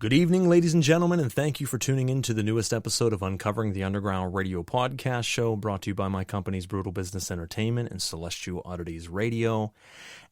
Good evening, ladies and gentlemen, and thank you for tuning in to the newest episode of Uncovering the Underground Radio podcast show, brought to you by my companies Brutal Business Entertainment and Celestial Oddities Radio.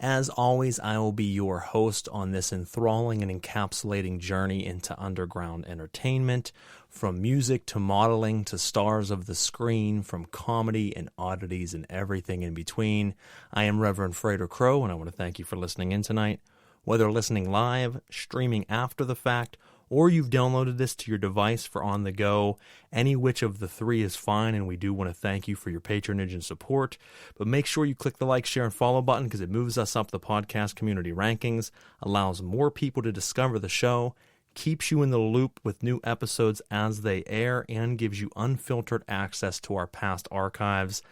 As always, I will be your host on this enthralling and encapsulating journey into underground entertainment, from music to modeling to stars of the screen, from comedy and oddities and everything in between. I am Reverend Frater Crow, and I want to thank you for listening in tonight. Whether listening live, streaming after the fact, or you've downloaded this to your device for on the go, any which of the three is fine, and we do want to thank you for your patronage and support. But make sure you click the like, share, and follow button because it moves us up the podcast community rankings, allows more people to discover the show, keeps you in the loop with new episodes as they air, and gives you unfiltered access to our past archives.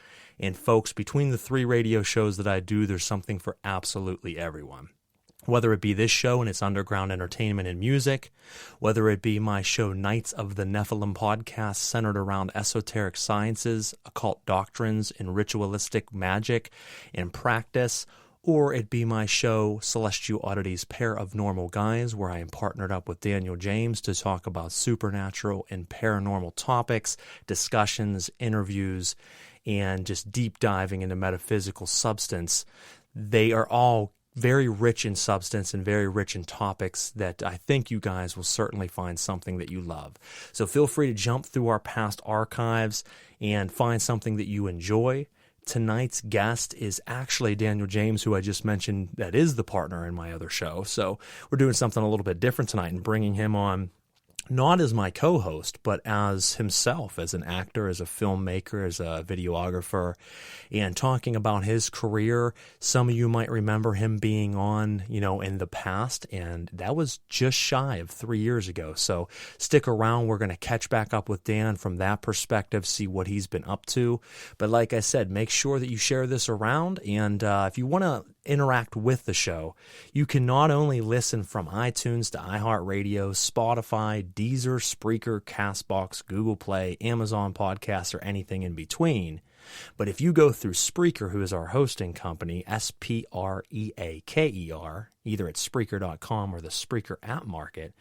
And folks, between the three radio shows that I do, there's something for absolutely everyone. Whether it be this show and its underground entertainment and music, whether it be my show Knights of the Nephilim podcast centered around esoteric sciences, occult doctrines, and ritualistic magic and practice, or it be my show Celestial Oddities Pair of Normal Guys, where I am partnered up with Daniel James to talk about supernatural and paranormal topics, discussions, interviews, and just deep diving into metaphysical substance. They are all very rich in substance and very rich in topics that I think you guys will certainly find something that you love. So feel free to jump through our past archives and find something that you enjoy. Tonight's guest is actually Daniel James, who I just mentioned that is the partner in my other show. So we're doing something a little bit different tonight and bringing him on not as my co-host, but as himself, as an actor, as a filmmaker, as a videographer, and talking about his career. Some of you might remember him being on, in the past, and that was just shy of 3 years ago. So stick around. We're going to catch back up with Dan from that perspective, see what he's been up to. But like I said, make sure that you share this around, and if you want to interact with the show, you can not only listen from iTunes to iHeartRadio, Spotify, Deezer, Spreaker, Castbox, Google Play, Amazon Podcasts, or anything in between. But if you go through Spreaker, who is our hosting company, Spreaker, either at Spreaker.com or the Spreaker app market,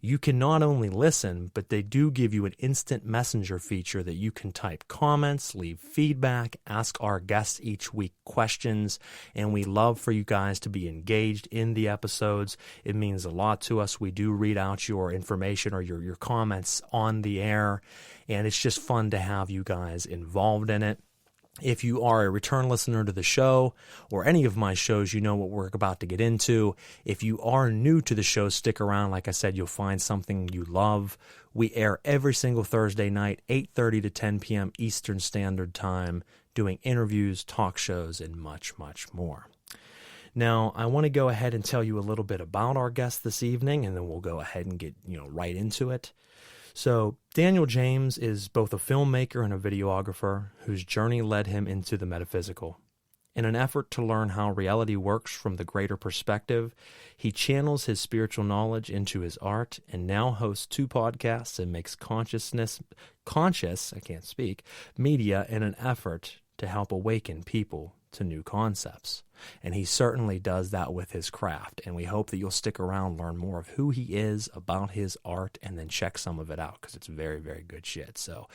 you can not only listen, but they do give you an instant messenger feature that you can type comments, leave feedback, ask our guests each week questions, and we love for you guys to be engaged in the episodes. It means a lot to us. We do read out your information or your comments on the air, and it's just fun to have you guys involved in it. If you are a return listener to the show or any of my shows, you know what we're about to get into. If you are new to the show, stick around. Like I said, you'll find something you love. We air every single Thursday night, 8:30 to 10 p.m. Eastern Standard Time, doing interviews, talk shows, and much, much more. Now, I want to go ahead and tell you a little bit about our guest this evening, and then we'll go ahead and get right into it. So Daniel James is both a filmmaker and a videographer whose journey led him into the metaphysical. In an effort to learn how reality works from the greater perspective, he channels his spiritual knowledge into his art and now hosts 2 podcasts and makes conscious media in an effort to help awaken people to new concepts. And he certainly does that with his craft. And we hope that you'll stick around, learn more of who he is, about his art, and then check some of it out because it's very, very good shit. So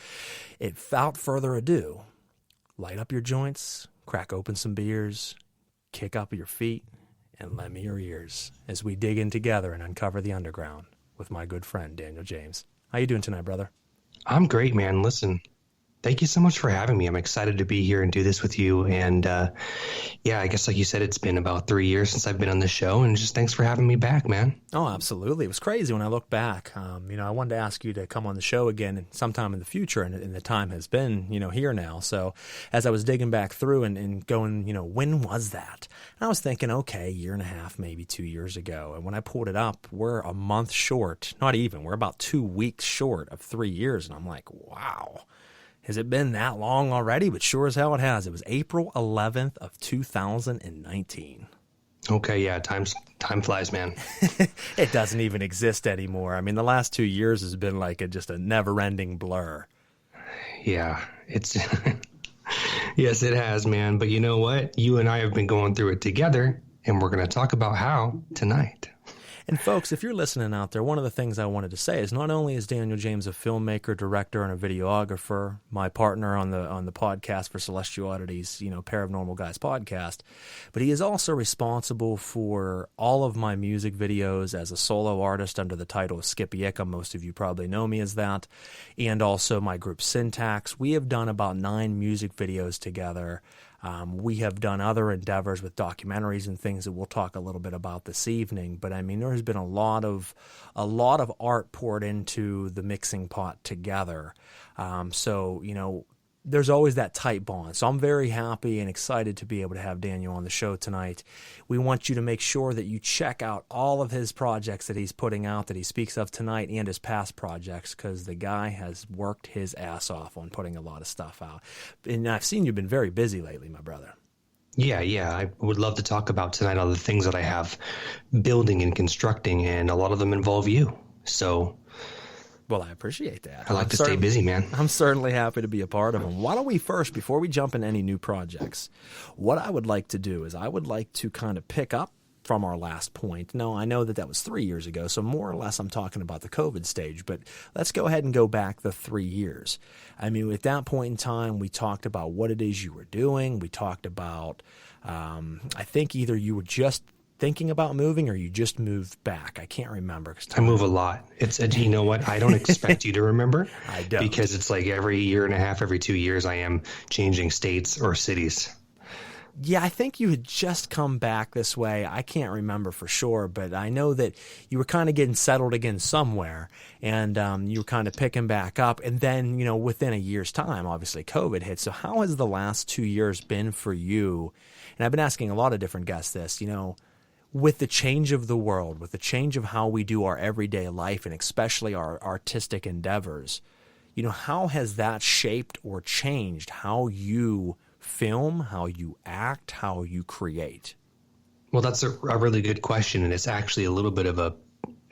without further ado, light up your joints, crack open some beers, kick up your feet, and lend me your ears as we dig in together and uncover the underground with my good friend, Daniel James. How you doing tonight, brother? I'm great, man. Listen, thank you so much for having me. I'm excited to be here and do this with you. And I guess like you said, it's been about 3 years since I've been on the show, and just thanks for having me back, man. Oh, absolutely. It was crazy when I look back. I wanted to ask you to come on the show again sometime in the future, and the time has been, here now. So as I was digging back through and going, when was that? And I was thinking, okay, 1.5 years, maybe 2 years ago. And when I pulled it up, we're a month short, not even, we're about 2 weeks short of 3 years. And I'm like, wow. Has it been that long already? But sure as hell it has. It was April 11th of 2019. Okay, yeah, time flies, man. It doesn't even exist anymore. I mean, the last 2 years has been like just a never-ending blur. Yeah, it's yes, it has, man. But you know what? You and I have been going through it together, and we're going to talk about how tonight. And folks, if you're listening out there, one of the things I wanted to say is not only is Daniel James a filmmaker, director, and a videographer, my partner on the podcast for Celestial Oddities, Pair of Normal Guys podcast, but he is also responsible for all of my music videos as a solo artist under the title of ICKUM. Most of you probably know me as that. And also my group Syntax. We have done about 9 music videos together. We have done other endeavors with documentaries and things that we'll talk a little bit about this evening. But I mean, there has been a lot of art poured into the mixing pot together. So there's always that tight bond. So I'm very happy and excited to be able to have Daniel on the show tonight. We want you to make sure that you check out all of his projects that he's putting out, that he speaks of tonight, and his past projects, because the guy has worked his ass off on putting a lot of stuff out. And I've seen you've been very busy lately, my brother. Yeah. I would love to talk about tonight all the things that I have building and constructing, and a lot of them involve you. So... Well, I appreciate that. I like to stay busy, man. I'm certainly happy to be a part of them. Why don't we first, before we jump into any new projects, what I would like to do is I would like to kind of pick up from our last point. No, I know that was 3 years ago, so more or less I'm talking about the COVID stage, but let's go ahead and go back the 3 years. I mean, at that point in time, we talked about what it is you were doing. We talked about, I think either you were just thinking about moving or you just moved back. I can't remember. I move a lot. You know what? I don't expect you to remember. I don't. Because it's like every year and a half, every 2 years, I am changing states or cities. Yeah, I think you had just come back this way. I can't remember for sure, but I know that you were kind of getting settled again somewhere, and you were kind of picking back up. And then, within a year's time, obviously COVID hit. So how has the last 2 years been for you? And I've been asking a lot of different guests this, with the change of the world, with the change of how we do our everyday life, and especially our artistic endeavors, how has that shaped or changed how you film, how you act, how you create? Well, that's a really good question, and it's actually a little bit of a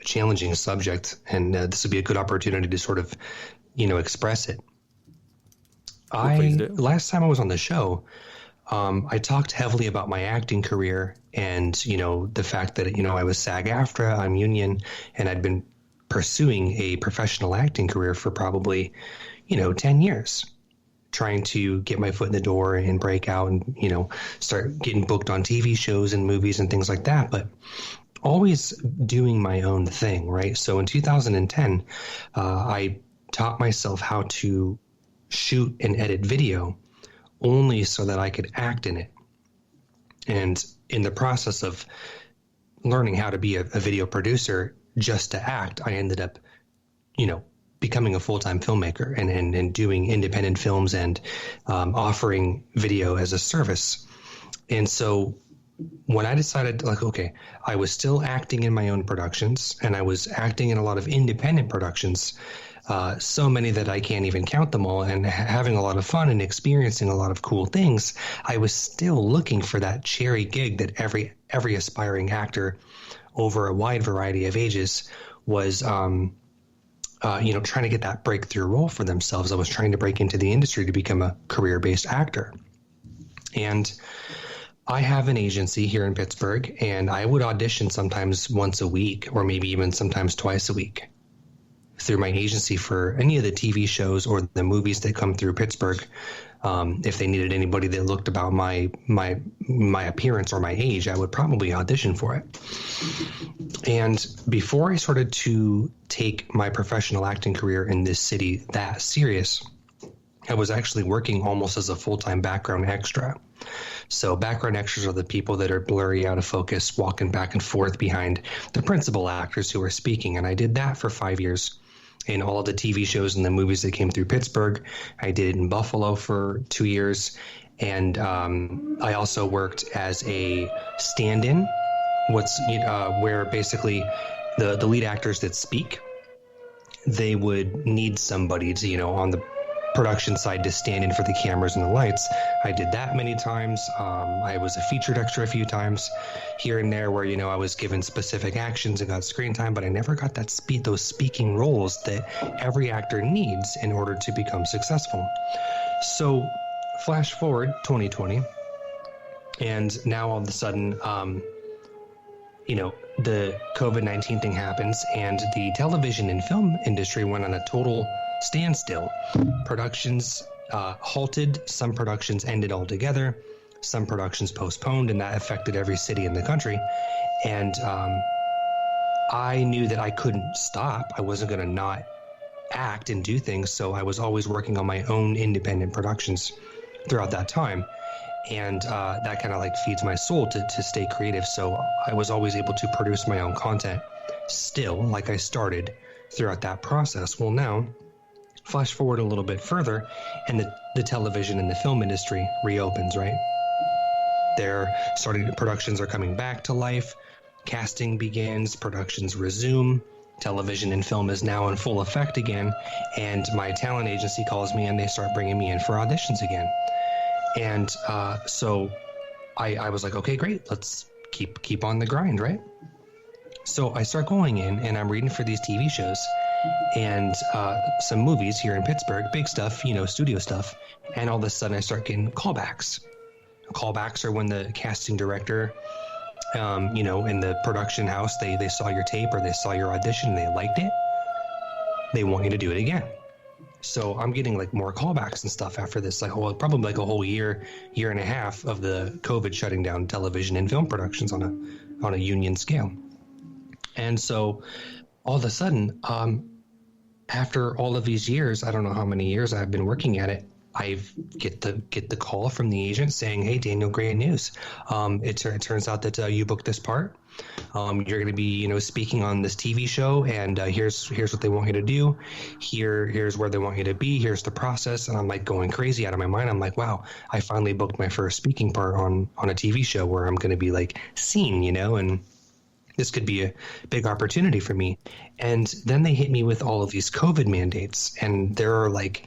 challenging subject, and this would be a good opportunity to sort of, express it. Last time I was on the show, I talked heavily about my acting career and, the fact that, I was SAG-AFTRA, I'm union, and I'd been pursuing a professional acting career for probably, 10 years, trying to get my foot in the door and break out and, start getting booked on TV shows and movies and things like that. But always doing my own thing, right? So in 2010, I taught myself how to shoot and edit video only so that I could act in it. And in the process of learning how to be a video producer just to act, I ended up, becoming a full-time filmmaker and doing independent films and offering video as a service. And so when I decided, okay, I was still acting in my own productions, and I was acting in a lot of independent productions, so many that I can't even count them all, and having a lot of fun and experiencing a lot of cool things, I was still looking for that cherry gig that every aspiring actor over a wide variety of ages was, trying to get that breakthrough role for themselves. I was trying to break into the industry to become a career-based actor. And I have an agency here in Pittsburgh, and I would audition sometimes once a week, or maybe even sometimes twice a week, through my agency for any of the TV shows or the movies that come through Pittsburgh. If they needed anybody that looked about my appearance or my age, I would probably audition for it. And before I started to take my professional acting career in this city that serious, I was actually working almost as a full-time background extra. So background extras are the people that are blurry, out of focus, walking back and forth behind the principal actors who are speaking. And I did that for 5 years in all of the TV shows and the movies that came through Pittsburgh. I did it in Buffalo for 2 years. And I also worked as a stand-in, where basically the lead actors that speak, they would need somebody to, on the production side to stand in for the cameras and the lights. I did that many times. I was a featured extra a few times here and there where, I was given specific actions and got screen time, but I never got those speaking roles that every actor needs in order to become successful. So flash forward 2020, and now all of a sudden, the COVID-19 thing happens, and the television and film industry went on a total standstill. Productions halted, some productions ended altogether, some productions postponed, and that affected every city in the country. And I knew that I couldn't stop. I wasn't going to not act and do things, so I was always working on my own independent productions throughout that time. And that kind of like feeds my soul to stay creative. So I was always able to produce my own content still, like I started throughout that process. Well, now, flash forward a little bit further, and the television and the film industry reopens, right? Productions are coming back to life. Casting begins, productions resume. Television and film is now in full effect again. And my talent agency calls me and they start bringing me in for auditions again. And so I was like, okay, great. Let's keep on the grind, right? So I start going in and I'm reading for these TV shows and some movies here in Pittsburgh, big stuff, studio stuff. And all of a sudden I start getting callbacks. Callbacks are when the casting director, in the production house, they saw your tape or they saw your audition and they liked it. They want you to do it again. So I'm getting like more callbacks and stuff after this, probably like a whole year and a half of the COVID shutting down television and film productions on a union scale. And so all of a sudden, after all of these years, I don't know how many years I've been working at it, I get the call from the agent saying, "Hey, Daniel, great news. It turns out that you booked this part. You're going to be, speaking on this TV show, and here's what they want you to do. Here's where they want you to be. Here's the process." And I'm like going crazy out of my mind. I'm like, wow, I finally booked my first speaking part on a TV show where I'm going to be like seen, and this could be a big opportunity for me. And then they hit me with all of these COVID mandates, and there are like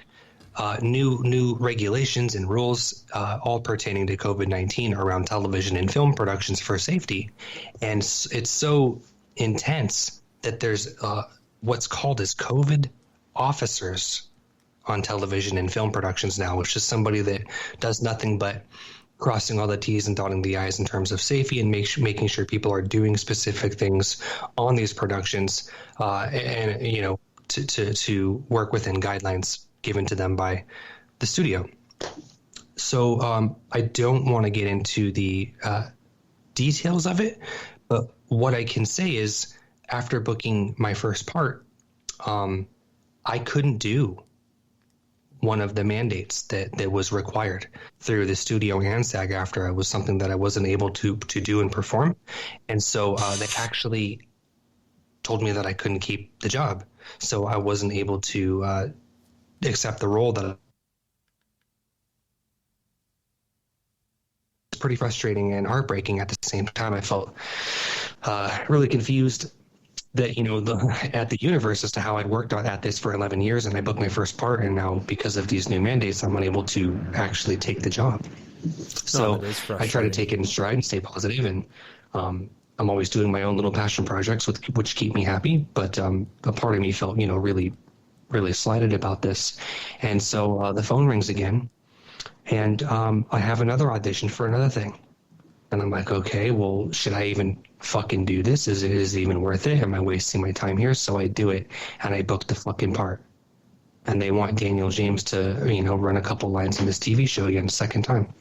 new regulations and rules, all pertaining to COVID-19 around television and film productions for safety. And it's so intense that there's what's called as COVID officers on television and film productions now, which is somebody that does nothing but crossing all the T's and dotting the I's in terms of safety and making sure people are doing specific things on these productions, and to work within guidelines given to them by the studio. So I don't want to get into the details of it, but what I can say is after booking my first part, I couldn't do one of the mandates that was required through the studio and SAG-AFTRA. It was something that I wasn't able to do and perform. And so they actually told me that I couldn't keep the job. So I wasn't able to accept the role that it's pretty frustrating and heartbreaking at the same time. I felt really confused that, at the universe as to how I'd worked at this for 11 years and I booked my first part, and now because of these new mandates, I'm unable to actually take the job. So I try to take it in stride and stay positive, and I'm always doing my own little passion projects which keep me happy, but a part of me felt, really slighted about this. And so the phone rings again, and I have another audition for another thing. And I'm like, okay, well, should I even fucking do this? Is it even worth it? Am I wasting my time here? So I do it, and I booked the fucking part. And they want Daniel James to, run a couple lines in this TV show again, second time.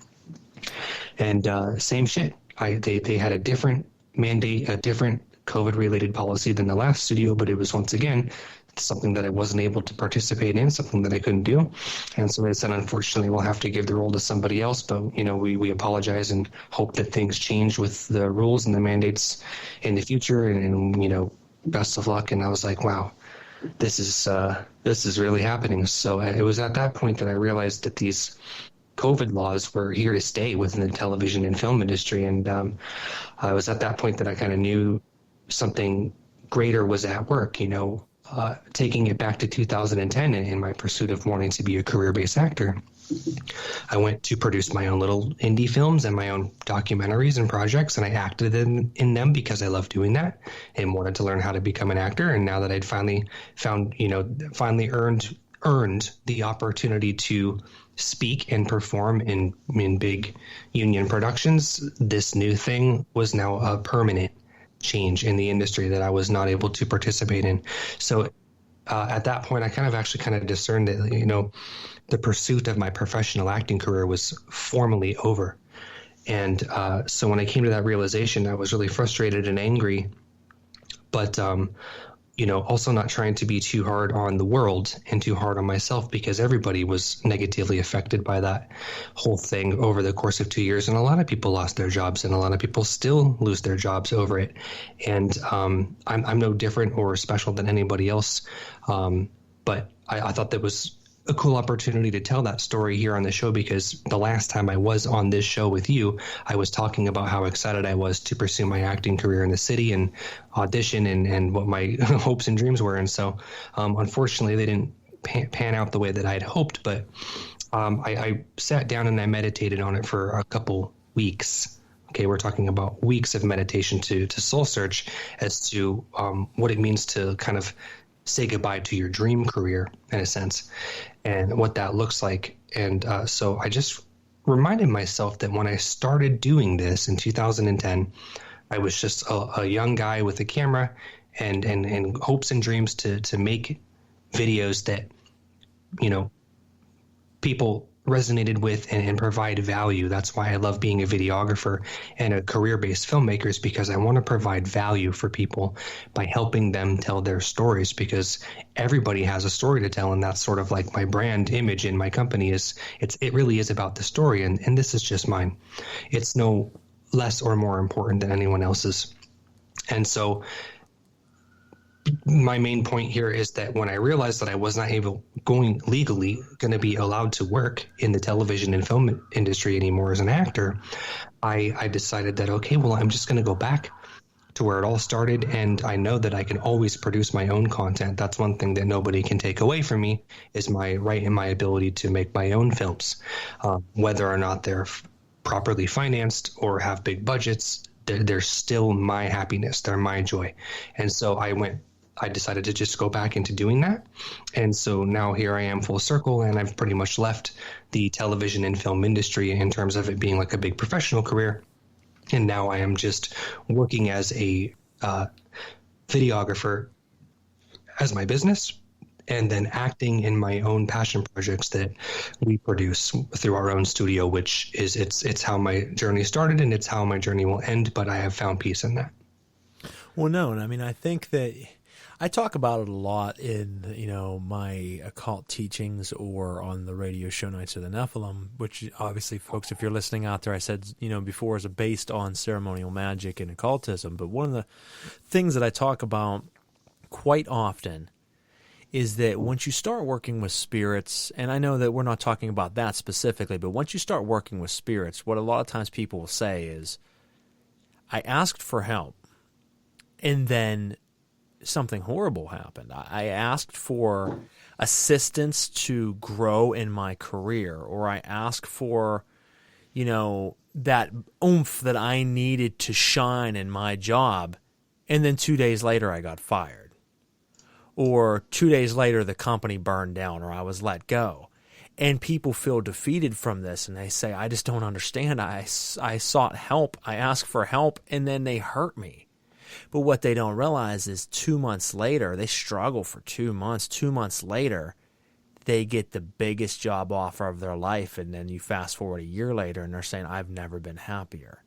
And same shit. They had a different mandate, a different COVID-related policy than the last studio, but it was once again something that I wasn't able to participate in, something that I couldn't do. And so they said, unfortunately, we'll have to give the role to somebody else, but, we apologize and hope that things change with the rules and the mandates in the future, and best of luck. And I was like, wow, this is really happening. So it was at that point that I realized that these COVID laws were here to stay within the television and film industry. And I was at that point that I kind of knew something greater was at work, taking it back to 2010 in my pursuit of wanting to be a career-based actor. I went to produce my own little indie films and my own documentaries and projects, and I acted in them because I love doing that and wanted to learn how to become an actor. And now that I'd finally earned the opportunity to speak and perform in big union productions, this new thing was now a permanent change in the industry that I was not able to participate in. So at that point, I kind of discerned that, the pursuit of my professional acting career was formally over. And so when I came to that realization, I was really frustrated and angry, but also not trying to be too hard on the world and too hard on myself, because everybody was negatively affected by that whole thing over the course of 2 years. And a lot of people lost their jobs, and a lot of people still lose their jobs over it. And I'm no different or special than anybody else. But I thought that was a cool opportunity to tell that story here on the show, because the last time I was on this show with you, I was talking about how excited I was to pursue my acting career in the city and audition and what my hopes and dreams were. And so unfortunately, they didn't pan out the way that I had hoped, but I sat down and I meditated on it for a couple weeks. Okay, we're talking about weeks of meditation to soul search as to what it means to kind of say goodbye to your dream career, in a sense, and what that looks like. And so I just reminded myself that when I started doing this in 2010, I was just a young guy with a camera and hopes and dreams to make videos that, people resonated with and provide value. That's why I love being a videographer and a career-based filmmaker, is because I want to provide value for people by helping them tell their stories, because everybody has a story to tell. And that's sort of like my brand image in my company it really is about the story. And this is just mine. It's no less or more important than anyone else's. And so my main point here is that when I realized that I was not going to be allowed to work in the television and film industry anymore as an actor, I decided that, okay, well, I'm just going to go back to where it all started. And I know that I can always produce my own content. That's one thing that nobody can take away from me, is my right and my ability to make my own films, whether or not they're properly financed or have big budgets. They're still my happiness. They're my joy. And so I decided to just go back into doing that. And so now here I am full circle, and I've pretty much left the television and film industry in terms of it being like a big professional career. And now I am just working as a videographer as my business, and then acting in my own passion projects that we produce through our own studio, which is it's how my journey started and it's how my journey will end. But I have found peace in that. Well, no, and I mean, I think that I talk about it a lot in, my occult teachings or on the radio show Nights of the Nephilim, which obviously, folks, if you're listening out there, I said, before, is based on ceremonial magic and occultism. But one of the things that I talk about quite often is that once you start working with spirits, and I know that we're not talking about that specifically, but once you start working with spirits, what a lot of times people will say is, I asked for help, and then something horrible happened. I asked for assistance to grow in my career, or I asked for, that oomph that I needed to shine in my job, and then 2 days later I got fired. Or 2 days later the company burned down, or I was let go. And people feel defeated from this, and they say, I just don't understand. I sought help, I asked for help, and then they hurt me. But what they don't realize is 2 months later, they struggle for 2 months. 2 months later, they get the biggest job offer of their life. And then you fast forward a year later and they're saying, I've never been happier.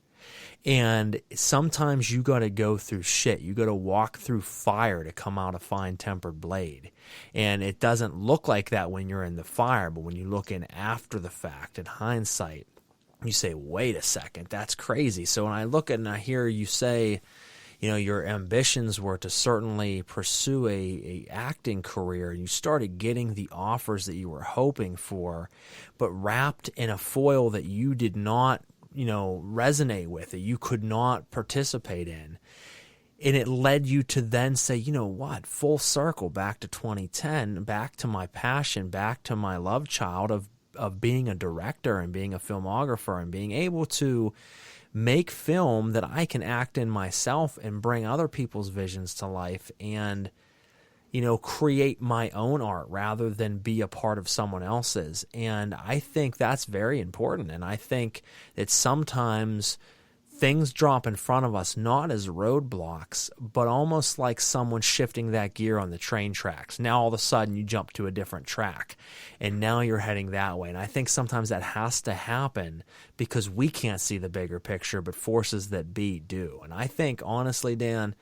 And sometimes you got to go through shit. You got to walk through fire to come out a fine-tempered blade. And it doesn't look like that when you're in the fire, but when you look in after the fact, in hindsight, you say, wait a second, that's crazy. So when I look at and I hear you say, your ambitions were to certainly pursue a acting career, and you started getting the offers that you were hoping for, but wrapped in a foil that you did not, resonate with, that you could not participate in. And it led you to then say, what, full circle, back to 2010, back to my passion, back to my love child of being a director and being a filmographer and being able to make film that I can act in myself and bring other people's visions to life and, create my own art rather than be a part of someone else's. And I think that's very important. And I think that sometimes things drop in front of us not as roadblocks, but almost like someone shifting that gear on the train tracks. Now all of a sudden you jump to a different track, and now you're heading that way. And I think sometimes that has to happen because we can't see the bigger picture, but forces that be do. And I think, honestly, Dan,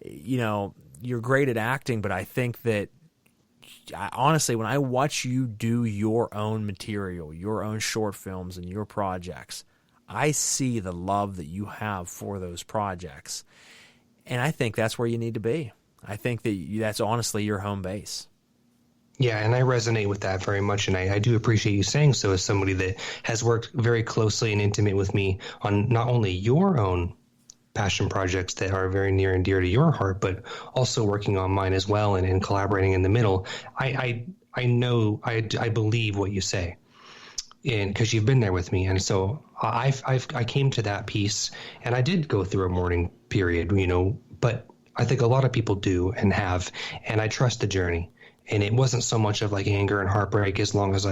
you're great at acting, but I think that honestly, when I watch you do your own material, your own short films and your projects, I see the love that you have for those projects. And I think that's where you need to be. I think that's honestly your home base. Yeah, and I resonate with that very much, and I do appreciate you saying so as somebody that has worked very closely and intimate with me on not only your own passion projects that are very near and dear to your heart, but also working on mine as well and collaborating in the middle. I know, I believe what you say, and because you've been there with me. And so I came to that piece, and I did go through a mourning period, but I think a lot of people do and have, and I trust the journey. And it wasn't so much of like anger and heartbreak as much as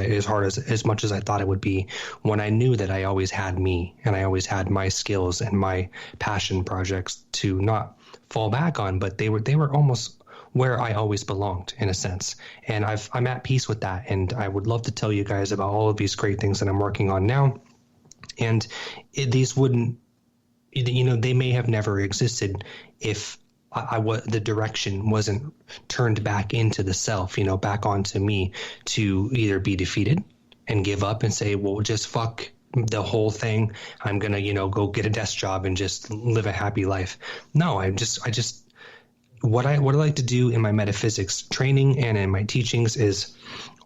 I thought it would be, when I knew that I always had me and I always had my skills and my passion projects to not fall back on, but they were almost where I always belonged in a sense. And I'm at peace with that. And I would love to tell you guys about all of these great things that I'm working on now. And these wouldn't, they may have never existed if the direction wasn't turned back into the self, back onto me, to either be defeated and give up and say, well, just fuck the whole thing. I'm going to, go get a desk job and just live a happy life. No, what I like to do in my metaphysics training and in my teachings is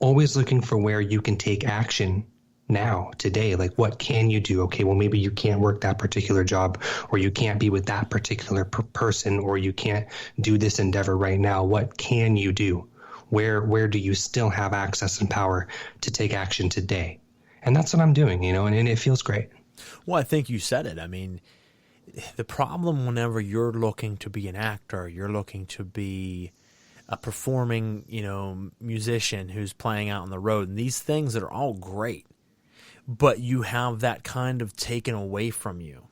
always looking for where you can take action now, today. Like, what can you do? Okay, well, maybe you can't work that particular job, or you can't be with that particular person, or you can't do this endeavor right now. What can you do? Where do you still have access and power to take action today? And that's what I'm doing, and it feels great. Well, I think you said it. I mean, the problem whenever you're looking to be an actor, you're looking to be a performing, musician who's playing out on the road, and these things that are all great, but you have that kind of taken away from you,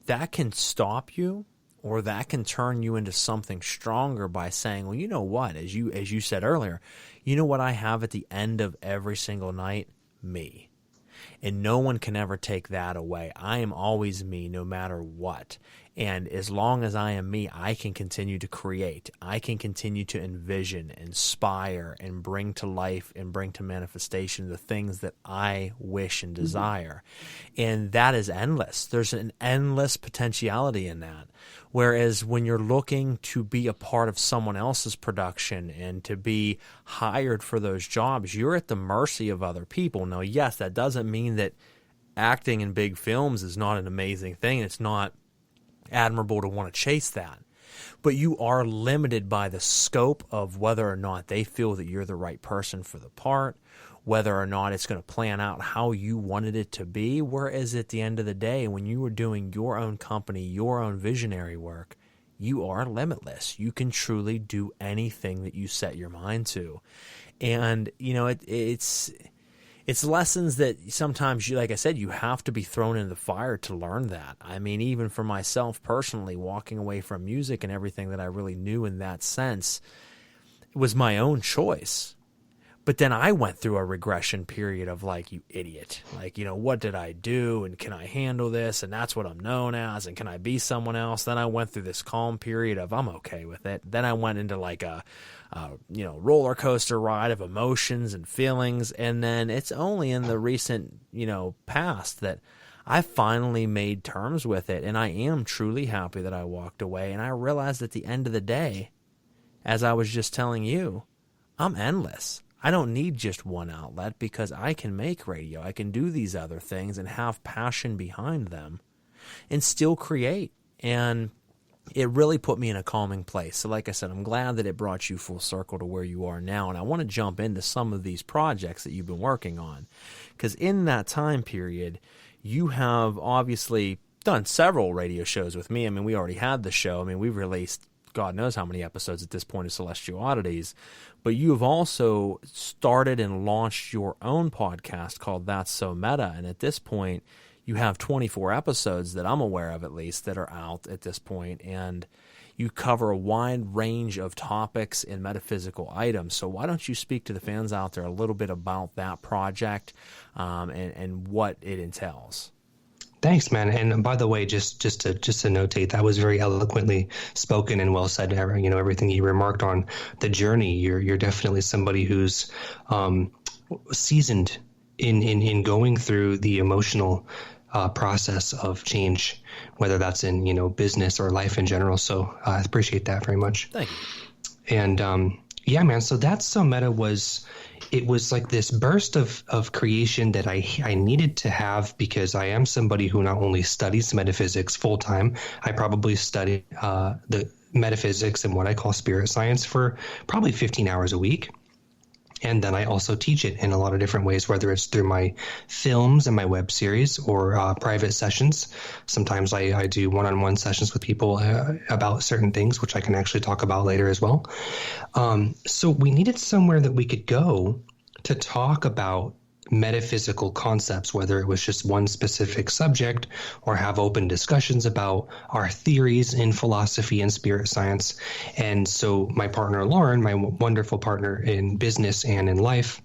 that can stop you, or that can turn you into something stronger by saying, well, you know what, as you said earlier, you know what I have at the end of every single night? Me. And no one can ever take that away. I am always me, no matter what. And as long as I am me, I can continue to create. I can continue to envision, inspire, and bring to life and bring to manifestation the things that I wish and desire. And that is endless. There's an endless potentiality in that. Whereas when you're looking to be a part of someone else's production and to be hired for those jobs, you're at the mercy of other people. Now, yes, that doesn't mean that acting in big films is not an amazing thing. It's not admirable to want to chase that. But you are limited by the scope of whether or not they feel that you're the right person for the part, whether or not it's going to plan out how you wanted it to be. Whereas at the end of the day, when you are doing your own company, your own visionary work, you are limitless. You can truly do anything that you set your mind to. And, it's lessons that sometimes, like I said, you have to be thrown into the fire to learn that. I mean, even for myself personally, walking away from music and everything that I really knew in that sense, it was my own choice. But then I went through a regression period of like, you idiot. Like, what did I do? And can I handle this? And that's what I'm known as. And can I be someone else? Then I went through this calm period of I'm okay with it. Then I went into like a roller coaster ride of emotions and feelings. And then it's only in the recent, past that I finally made terms with it. And I am truly happy that I walked away. And I realized at the end of the day, as I was just telling you, I'm endless. I don't need just one outlet because I can make radio. I can do these other things and have passion behind them and still create. And it really put me in a calming place. So like I said, I'm glad that it brought you full circle to where you are now. And I want to jump into some of these projects that you've been working on, because in that time period, you have obviously done several radio shows with me. I mean, we already had the show. I mean, we've released God knows how many episodes at this point of Celestial Oddities, but you have also started and launched your own podcast called That's So Meta, and at this point, you have 24 episodes that I'm aware of, at least, that are out at this point, and you cover a wide range of topics and metaphysical items. So why don't you speak to the fans out there a little bit about that project and what it entails? Thanks, man. And by the way, just to notate, that was very eloquently spoken and well said. Everything you remarked on the journey. You're definitely somebody who's seasoned in going through the emotional process of change, whether that's in business or life in general. So I appreciate that very much. Thank you. And yeah, man. So That's So Meta was like this burst of creation that I needed to have, because I am somebody who not only studies metaphysics full time, I probably study the metaphysics and what I call spirit science for probably 15 hours a week. And then I also teach it in a lot of different ways, whether it's through my films and my web series or private sessions. Sometimes I do one-on-one sessions with people about certain things, which I can actually talk about later as well. So we needed somewhere that we could go to talk about metaphysical concepts, whether it was just one specific subject or have open discussions about our theories in philosophy and spirit science. And so my partner, Lauren, my wonderful partner in business and in life,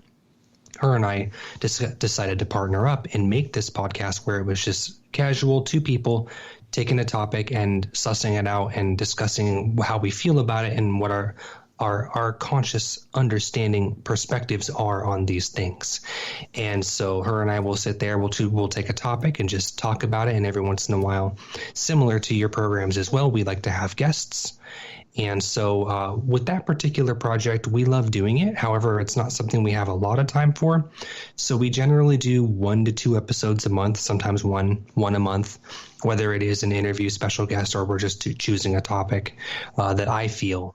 her and I decided to partner up and make this podcast where it was just casual, two people taking a topic and sussing it out and discussing how we feel about it and what our conscious understanding perspectives are on these things. And so her and I will sit there, we'll take a topic and just talk about it. And every once in a while, similar to your programs as well, we like to have guests. And so with that particular project, we love doing it. However, it's not something we have a lot of time for. So we generally do 1 to 2 episodes a month, sometimes one a month, whether it is an interview, special guest, or we're just choosing a topic that I feel,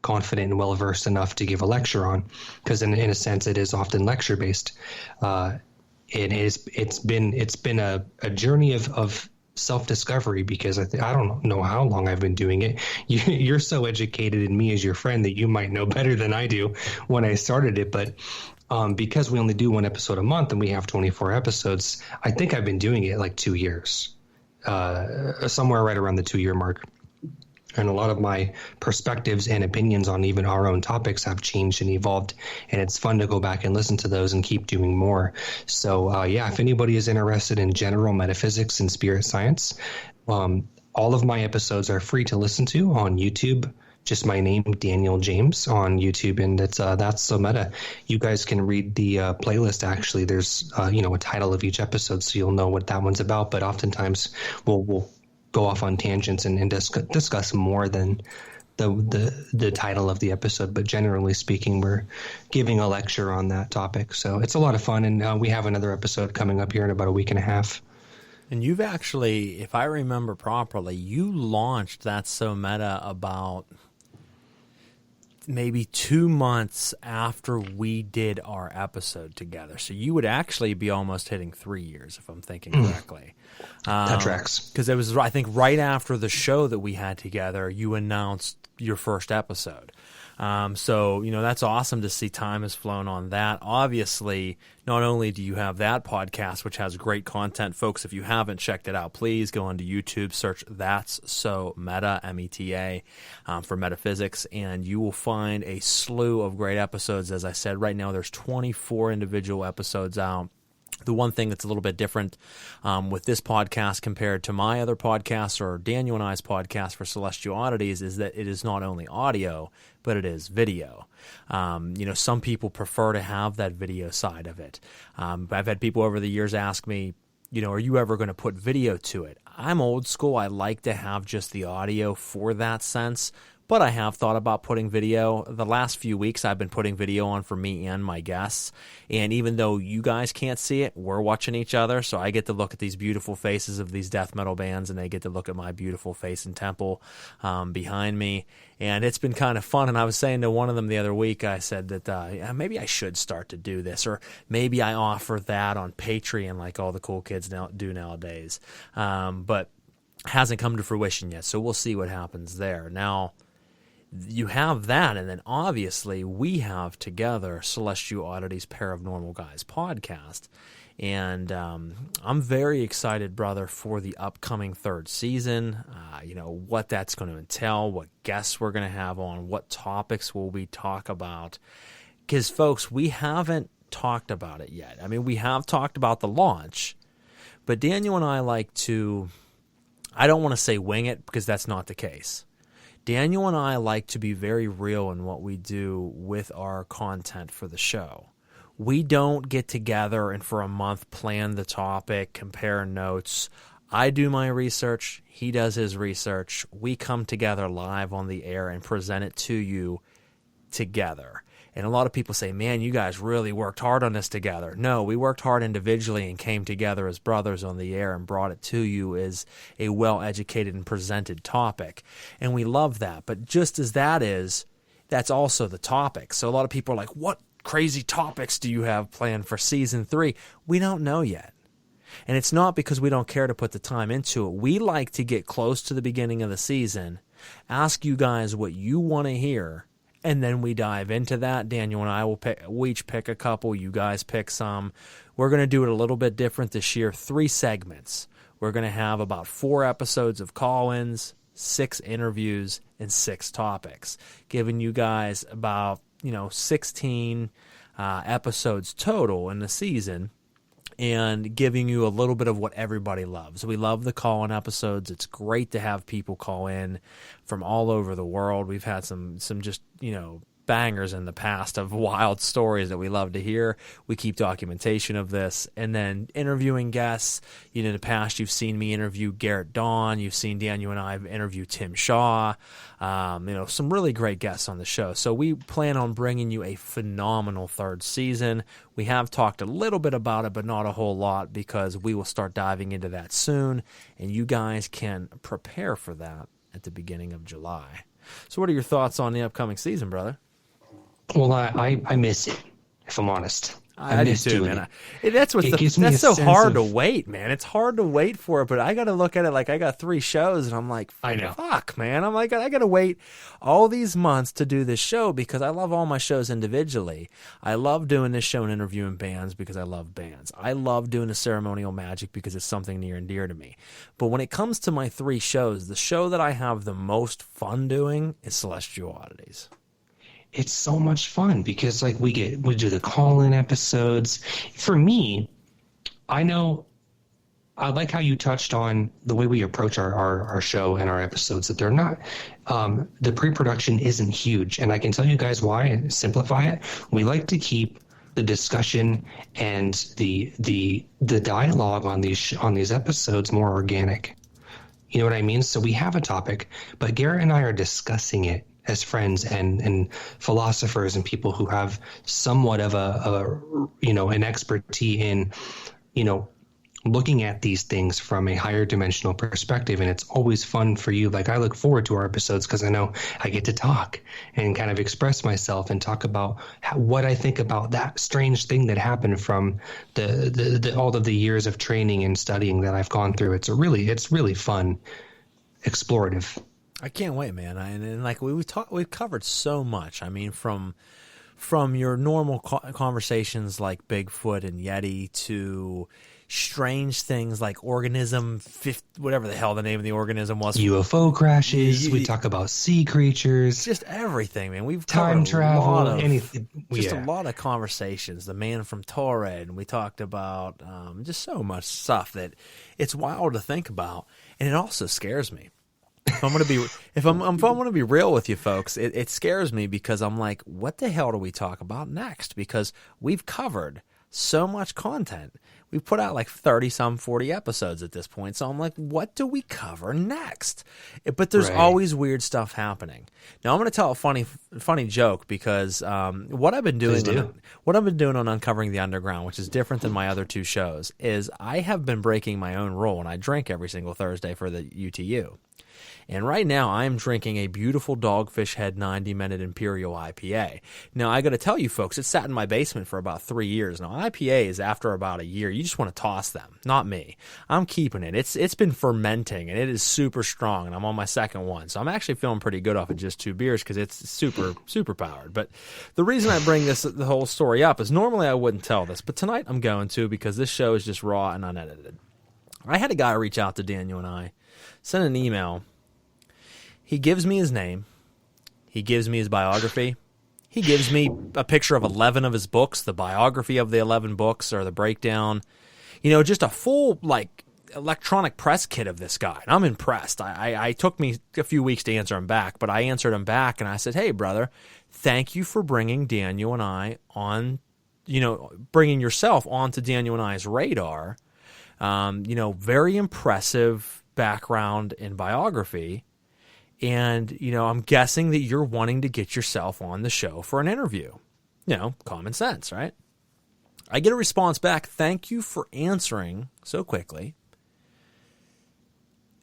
confident and well-versed enough to give a lecture on, because in a sense, it is often lecture-based. It's been a journey of self-discovery, because I don't know how long I've been doing it. You're so educated in me as your friend that you might know better than I do when I started it. But because we only do 1 episode a month and we have 24 episodes, I think I've been doing it like 2 years, somewhere right around the 2-year mark. And a lot of my perspectives and opinions on even our own topics have changed and evolved, and it's fun to go back and listen to those and keep doing more. So, if anybody is interested in general metaphysics and spirit science, all of my episodes are free to listen to on YouTube. Just my name, Daniel James, on YouTube, and it's That's So Meta. You guys can read the playlist. Actually, there's a title of each episode, so you'll know what that one's about. But oftentimes, we'll go off on tangents and discuss more than the title of the episode. But generally speaking, we're giving a lecture on that topic. So it's a lot of fun. And we have another episode coming up here in about a week and a half. And you've actually, if I remember properly, you launched That's So Meta about maybe 2 months after we did our episode together. So you would actually be almost hitting 3 years, if I'm thinking correctly. That tracks. Because it was, I think, right after the show that we had together, you announced your first episode. So, that's awesome to see time has flown on that. Obviously, not only do you have that podcast, which has great content. Folks, if you haven't checked it out, please go onto YouTube, search That's So Meta, M-E-T-A, for metaphysics, and you will find a slew of great episodes. As I said, right now there's 24 individual episodes out. The one thing that's a little bit different with this podcast compared to my other podcasts or Daniel and I's podcast for Celestial Oddities is that it is not only audio, but it is video. Some people prefer to have that video side of it. I've had people over the years ask me, are you ever going to put video to it? I'm old school. I like to have just the audio for that sense. But I have thought about putting video. The last few weeks I've been putting video on for me and my guests. And even though you guys can't see it, we're watching each other. So I get to look at these beautiful faces of these death metal bands, and they get to look at my beautiful face and temple behind me. And it's been kind of fun. And I was saying to one of them the other week, I said that maybe I should start to do this. Or maybe I offer that on Patreon like all the cool kids do nowadays. But hasn't come to fruition yet. So we'll see what happens there. Now, you have that, and then obviously we have together Celestial Oddities Paranormal Guys podcast. And I'm very excited, brother, for the upcoming third season. What that's going to entail, what guests we're going to have on, what topics will we talk about. Because, folks, we haven't talked about it yet. I mean, we have talked about the launch, but Daniel and I like to, I don't want to say wing it because that's not the case. Daniel and I like to be very real in what we do with our content for the show. We don't get together and for a month plan the topic, compare notes. I do my research, he does his research. We come together live on the air and present it to you together. And a lot of people say, man, you guys really worked hard on this together. No, we worked hard individually and came together as brothers on the air and brought it to you as a well-educated and presented topic. And we love that. But just as that is, that's also the topic. So a lot of people are like, what crazy topics do you have planned for season 3? We don't know yet. And it's not because we don't care to put the time into it. We like to get close to the beginning of the season, ask you guys what you want to hear, and then we dive into that. Daniel and I we'll each pick a couple. You guys pick some. We're going to do it a little bit different this year. 3 segments. We're going to have about 4 episodes of call-ins, 6 interviews, and 6 topics, giving you guys about 16 episodes total in the season, and giving you a little bit of what everybody loves. We love the call-in episodes. It's great to have people call in from all over the world. We've had some just, bangers in the past of wild stories that we love to hear. We keep documentation of this. And then interviewing guests. In the past, you've seen me interview Garrett Dawn. You've seen Daniel and I interview Tim Shaw. Some really great guests on the show. So we plan on bringing you a phenomenal third season. We have talked a little bit about it, but not a whole lot, because we will start diving into that soon. And you guys can prepare for that at the beginning of July. So what are your thoughts on the upcoming season, brother? Well, I miss it, if I'm honest. I do too, man. That's so hard to wait, man. It's hard to wait for it, but I got to look at it like I got 3 shows, and I'm like, I know. Fuck, man. I'm like, I got to wait all these months to do this show because I love all my shows individually. I love doing this show and interviewing bands because I love bands. I love doing the ceremonial magic because it's something near and dear to me. But when it comes to my 3 shows, the show that I have the most fun doing is Celestial Oddities. It's so much fun because we do the call-in episodes. For me, I like how you touched on the way we approach our show and our episodes, that they're not, the pre-production isn't huge. And I can tell you guys why, and simplify it. We like to keep the discussion and the dialogue on these episodes more organic. You know what I mean? So we have a topic, but Garrett and I are discussing it as friends and philosophers and people who have somewhat of an expertise in, looking at these things from a higher dimensional perspective. And it's always fun for you. Like, I look forward to our episodes because I know I get to talk and kind of express myself and talk about what I think about that strange thing that happened from the all of the years of training and studying that I've gone through. It's really fun, explorative. I can't wait, man. And we've covered so much. I mean, from your normal conversations like Bigfoot and Yeti to strange things like organism, whatever the hell the name of the organism was. UFO crashes. We talk about sea creatures. Just everything, man. We've time travel, anything. A lot of conversations. The man from Torred, and we talked about just so much stuff that it's wild to think about, and it also scares me. If I'm going to be real with you folks, it scares me because I'm like, what the hell do we talk about next? Because we've covered so much content. We've put out like 40 episodes at this point. So I'm like, what do we cover next? But there's always weird stuff happening. Now I'm going to tell a funny joke because what I've been doing on Uncovering the Underground, which is different than my other 2 shows, is I have been breaking my own rule, and I drink every single Thursday for the UTU. And right now, I'm drinking a beautiful Dogfish Head 90-minute Imperial IPA. Now, I got to tell you, folks, it sat in my basement for about 3 years. Now, IPAs, after about a year, you just want to toss them. Not me. I'm keeping it. It's been fermenting, and it is super strong, and I'm on my second one. So I'm actually feeling pretty good off of just 2 beers because it's super powered. But the reason I bring the whole story up is normally I wouldn't tell this, but tonight I'm going to because this show is just raw and unedited. I had a guy reach out to Daniel and I, send an email. He gives me his name. He gives me his biography. He gives me a picture of 11 of his books, the biography of the 11 books or the breakdown. Just a full, electronic press kit of this guy. And I'm impressed. I took me a few weeks to answer him back, but I answered him back and I said, hey, brother, thank you for bringing Daniel and I on, bringing yourself onto Daniel and I's radar. Very impressive background in biography. And, I'm guessing that you're wanting to get yourself on the show for an interview. Common sense, right? I get a response back, thank you for answering so quickly.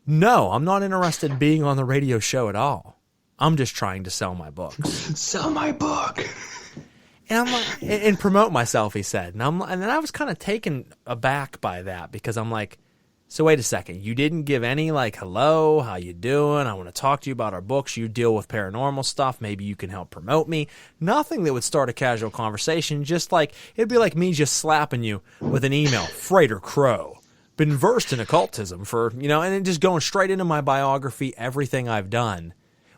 No, I'm not interested in being on the radio show at all. I'm just trying to sell my books. Sell my book. And I'm like, and promote myself, he said. And then I was kind of taken aback by that because I'm like, so wait a second, you didn't give any hello, how you doing? I want to talk to you about our books. You deal with paranormal stuff. Maybe you can help promote me. Nothing that would start a casual conversation. Just it'd be like me just slapping you with an email. Frater Crow, been versed in occultism for, and then just going straight into my biography, everything I've done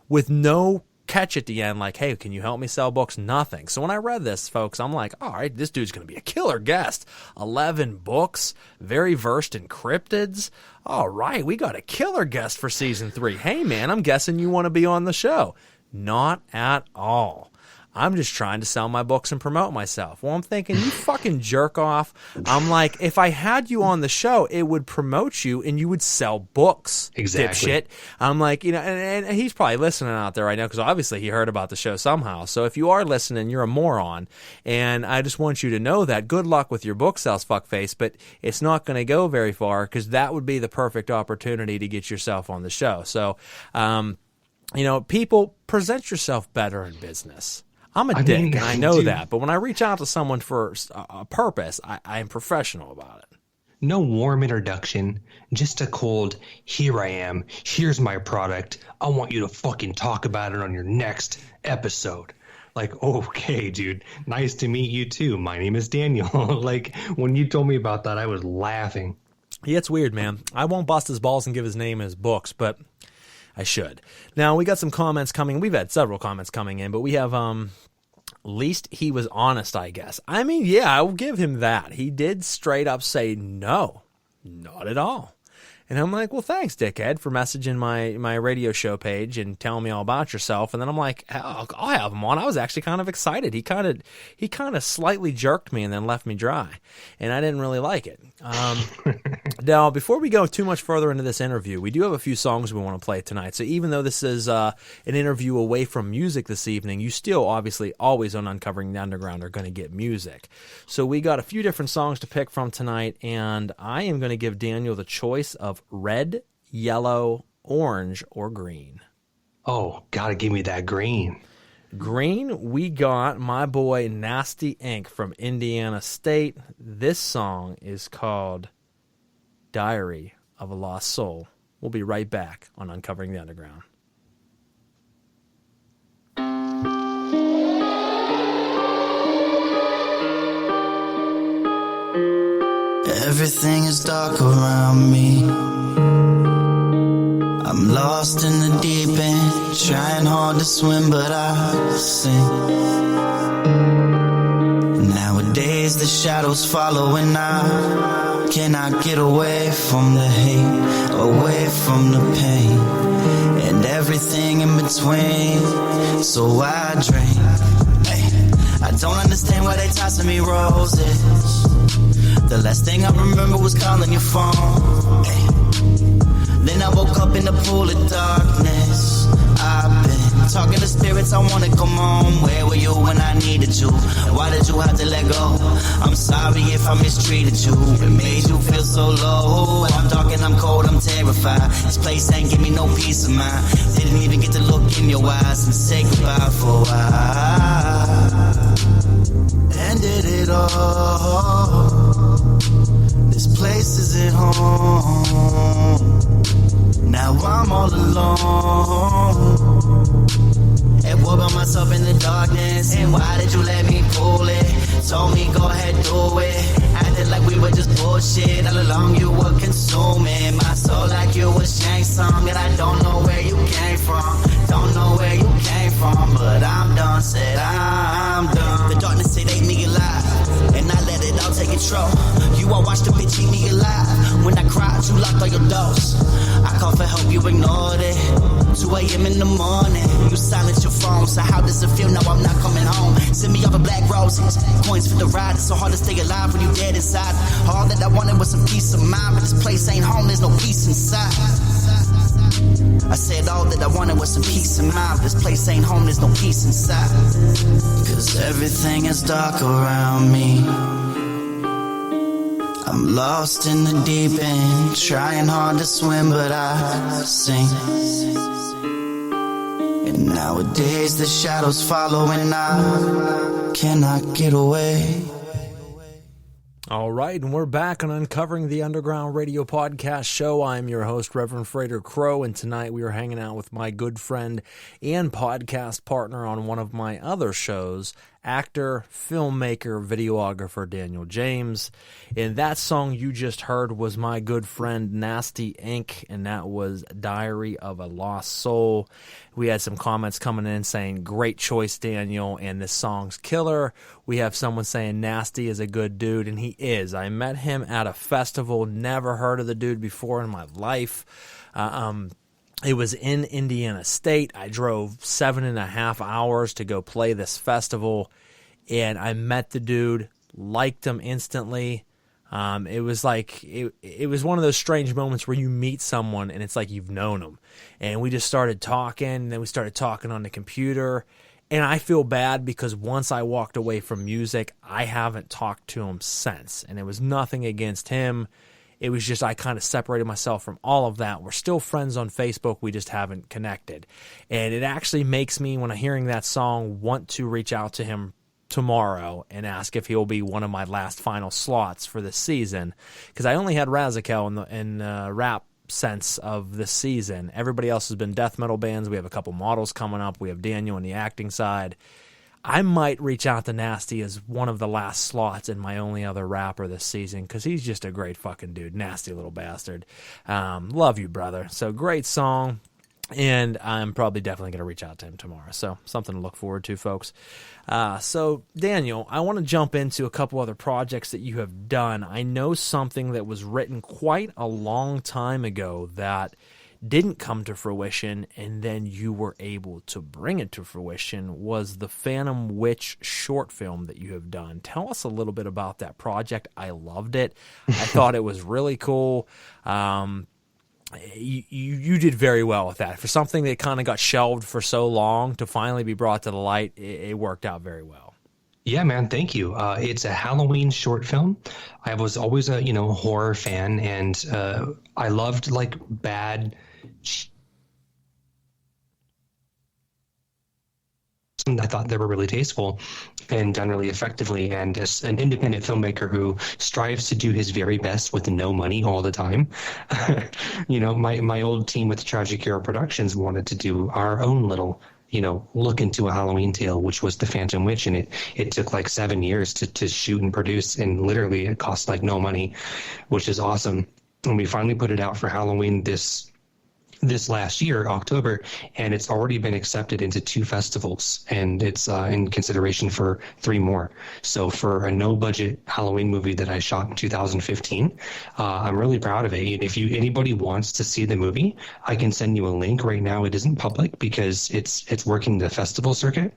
with no catch at the end, hey, can you help me sell books? Nothing. So when I read this, folks, I'm like, all right, this dude's going to be a killer guest. 11 books, very versed in cryptids. All right, we got a killer guest for season 3. Hey, man, I'm guessing you want to be on the show. Not at all. I'm just trying to sell my books and promote myself. Well, I'm thinking, you fucking jerk off. I'm like, if I had you on the show, it would promote you and you would sell books. Exactly. Dipshit. I'm like, and he's probably listening out there right now because obviously he heard about the show somehow. So if you are listening, you're a moron. And I just want you to know that. Good luck with your book sales, fuckface, but it's not going to go very far because that would be the perfect opportunity to get yourself on the show. So, people, present yourself better in business. I'm a dick, and I know that. But when I reach out to someone for a purpose, I am professional about it. No warm introduction, just a cold, here I am, here's my product, I want you to fucking talk about it on your next episode. Okay, dude, nice to meet you too. My name is Daniel. When you told me about that, I was laughing. Yeah, it's weird, man. I won't bust his balls and give his name and his books, but I should. Now, we got some comments coming. We've had several comments coming in, but we have, least he was honest, I guess. I mean, yeah, I'll give him that. He did straight up say, no, not at all. And I'm like, well, thanks, dickhead, for messaging my radio show page and telling me all about yourself. And then I'm like, I'll have him on. I was actually kind of excited. He kind of slightly jerked me and then left me dry. And I didn't really like it. Now, before we go too much further into this interview, we do have a few songs we want to play tonight. So even though this is an interview away from music this evening, you still obviously always on Uncovering the Underground are going to get music. So we got a few different songs to pick from tonight, and I am going to give Daniel the choice of red, yellow, orange, or green. Oh, gotta give me that green. Green, we got my boy Nasty Ink from Indiana State. This song is called Diary of a Lost Soul. We'll be right back on Uncovering the Underground. Everything is dark around me. I'm lost in the deep end, trying hard to swim, but I sink. Nowadays the shadows follow, and I cannot get away from the hate, away from the pain, and everything in between. So I drink. I don't understand why they tossing me roses. The last thing I remember was calling your phone. Then I woke up in the pool of darkness. I've been talking to spirits, I wanna come home. Where were you when I needed you? Why did you have to let go? I'm sorry if if I mistreated you and made you feel so low. I'm dark and I'm cold, I'm terrified. This place ain't give me no peace of mind. Didn't even get to look in your eyes and say goodbye for a while. Ended it all. This place isn't home. Now I'm all alone. At war by myself in the darkness. And why did you let me pull it? Told me go ahead, do it. Acted like we were just bullshit. All along you were consuming my soul like you was Shang Tsung. And I don't know where you came from. Don't know where you came from. But I'm done, said I'm done. The darkness, it ate me alive. And I let it all take control. You all watched the bitch eat me alive. When I cried, you locked all your doors. I called for help, you ignored it. 2 a.m. in the morning, you silenced your phone. So how does it feel now I'm not coming home? Send me all the black roses, coins for the ride. It's so hard to stay alive when you dead inside. All that I wanted was some peace of mind, but this place ain't home, there's no peace inside. I said all that I wanted was some peace of mind, but this place ain't home, there's no peace inside. Cause everything is dark around me. I'm lost in the deep end, trying hard to swim, but I sink. And nowadays the shadows follow and I cannot get away. All right, and we're back on Uncovering the Underground Radio Podcast Show. I'm your host, Reverend Frater Crow, and tonight we are hanging out with my good friend and podcast partner on one of my other shows, actor, filmmaker, videographer Daniel James. And that song you just heard was my good friend Nasty Inc., and that was Diary of a Lost Soul. We had some comments coming in saying, great choice, Daniel, and this song's killer. We have someone saying Nasty is a good dude, and he is. I met him at a festival, never heard of the dude before in my life. It was in Indiana State. I drove 7.5 hours to go play this festival, and I met the dude, liked him instantly. It was like it was one of those strange moments where you meet someone and it's like you've known them. And we just started talking, and then we started talking on the computer. And I feel bad because once I walked away from music, I haven't talked to him since. And it was nothing against him. It was just I kind of separated myself from all of that. We're still friends on Facebook. We just haven't connected. And it actually makes me, when I'm hearing that song, want to reach out to him tomorrow and ask if he'll be one of my last final slots for this season. Because I only had Razakel in rap sense of this season. Everybody else has been death metal bands. We have a couple models coming up. We have Daniel on the acting side. I might reach out to Nasty as one of the last slots in my only other rapper this season because he's just a great fucking dude. Nasty little bastard. Love you, brother. So great song. And I'm probably definitely going to reach out to him tomorrow. So something to look forward to, folks. So, Daniel, I want to jump into a couple other projects that you have done. I know something that was written quite a long time ago that didn't come to fruition, and then you were able to bring it to fruition, was the Phantom Witch short film that you have done. Tell us a little bit about that project. I loved it. I thought it was really cool. You did very well with that. For something that kind of got shelved for so long to finally be brought to the light, it worked out very well. Yeah, man, thank you. It's a Halloween short film. I was always a horror fan, and I loved like bad. I thought they were really tasteful and done really effectively. And as an independent filmmaker who strives to do his very best with no money all the time, my old team with Tragic Hero Productions wanted to do our own little, look into a Halloween tale, which was The Phantom Witch. And it took like 7 years to shoot and produce. And literally it cost like no money, which is awesome. And we finally put it out for Halloween this last year, October, and it's already been accepted into 2 festivals, and it's in consideration for 3 more. So for a no-budget Halloween movie that I shot in 2015, I'm really proud of it. If anybody wants to see the movie, I can send you a link. Right now it isn't public because it's working the festival circuit,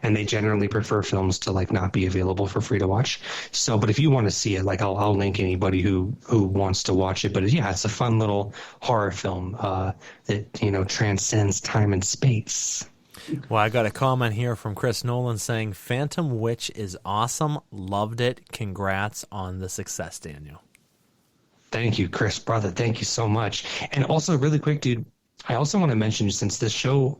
and they generally prefer films to like not be available for free to watch. So, but if you want to see it, like I'll link anybody who wants to watch it. But yeah, it's a fun little horror film that transcends time and space. Well, I got a comment here from Chris Nolan saying, Phantom Witch is awesome. Loved it. Congrats on the success, Daniel. Thank you, Chris, brother. Thank you so much. And also, really quick, dude, I also want to mention, since this show,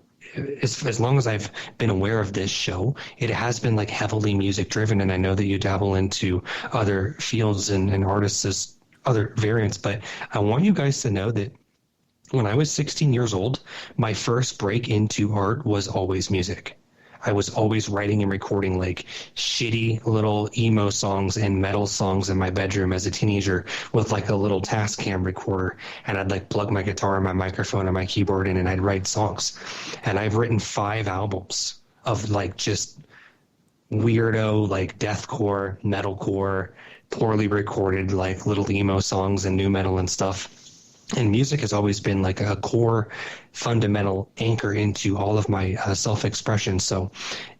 as long as I've been aware of this show, it has been like heavily music driven. And I know that you dabble into other fields and artists' other variants, but I want you guys to know that when I was 16 years old, my first break into art was always music. I was always writing and recording like shitty little emo songs and metal songs in my bedroom as a teenager with like a little Tascam recorder. And I'd like plug my guitar and my microphone and my keyboard in, and I'd write songs. And I've written 5 albums of like just weirdo, like deathcore, metalcore, poorly recorded, like little emo songs and new metal and stuff. And music has always been like a core fundamental anchor into all of my self-expression. So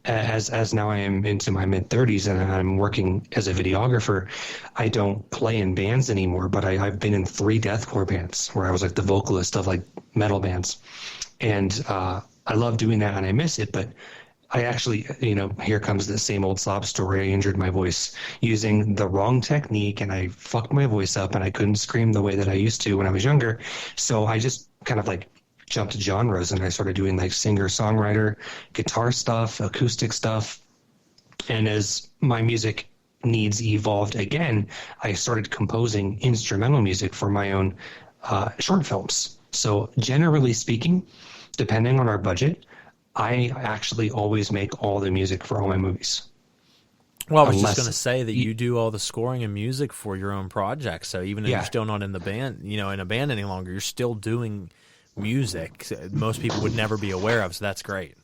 as now I am into my mid-30s and I'm working as a videographer, I don't play in bands anymore, but I've been in 3 deathcore bands where I was like the vocalist of like metal bands. And I love doing that and I miss it, but I actually, here comes the same old sob story. I injured my voice using the wrong technique and I fucked my voice up and I couldn't scream the way that I used to when I was younger. So I just kind of like jumped genres and I started doing like singer-songwriter, guitar stuff, acoustic stuff. And as my music needs evolved again, I started composing instrumental music for my own short films. So generally speaking, depending on our budget, I actually always make all the music for all my movies. Well, I was just going to say that you do all the scoring and music for your own projects. So even if you're still not in the band, in a band any longer, you're still doing music most people would never be aware of. So that's great.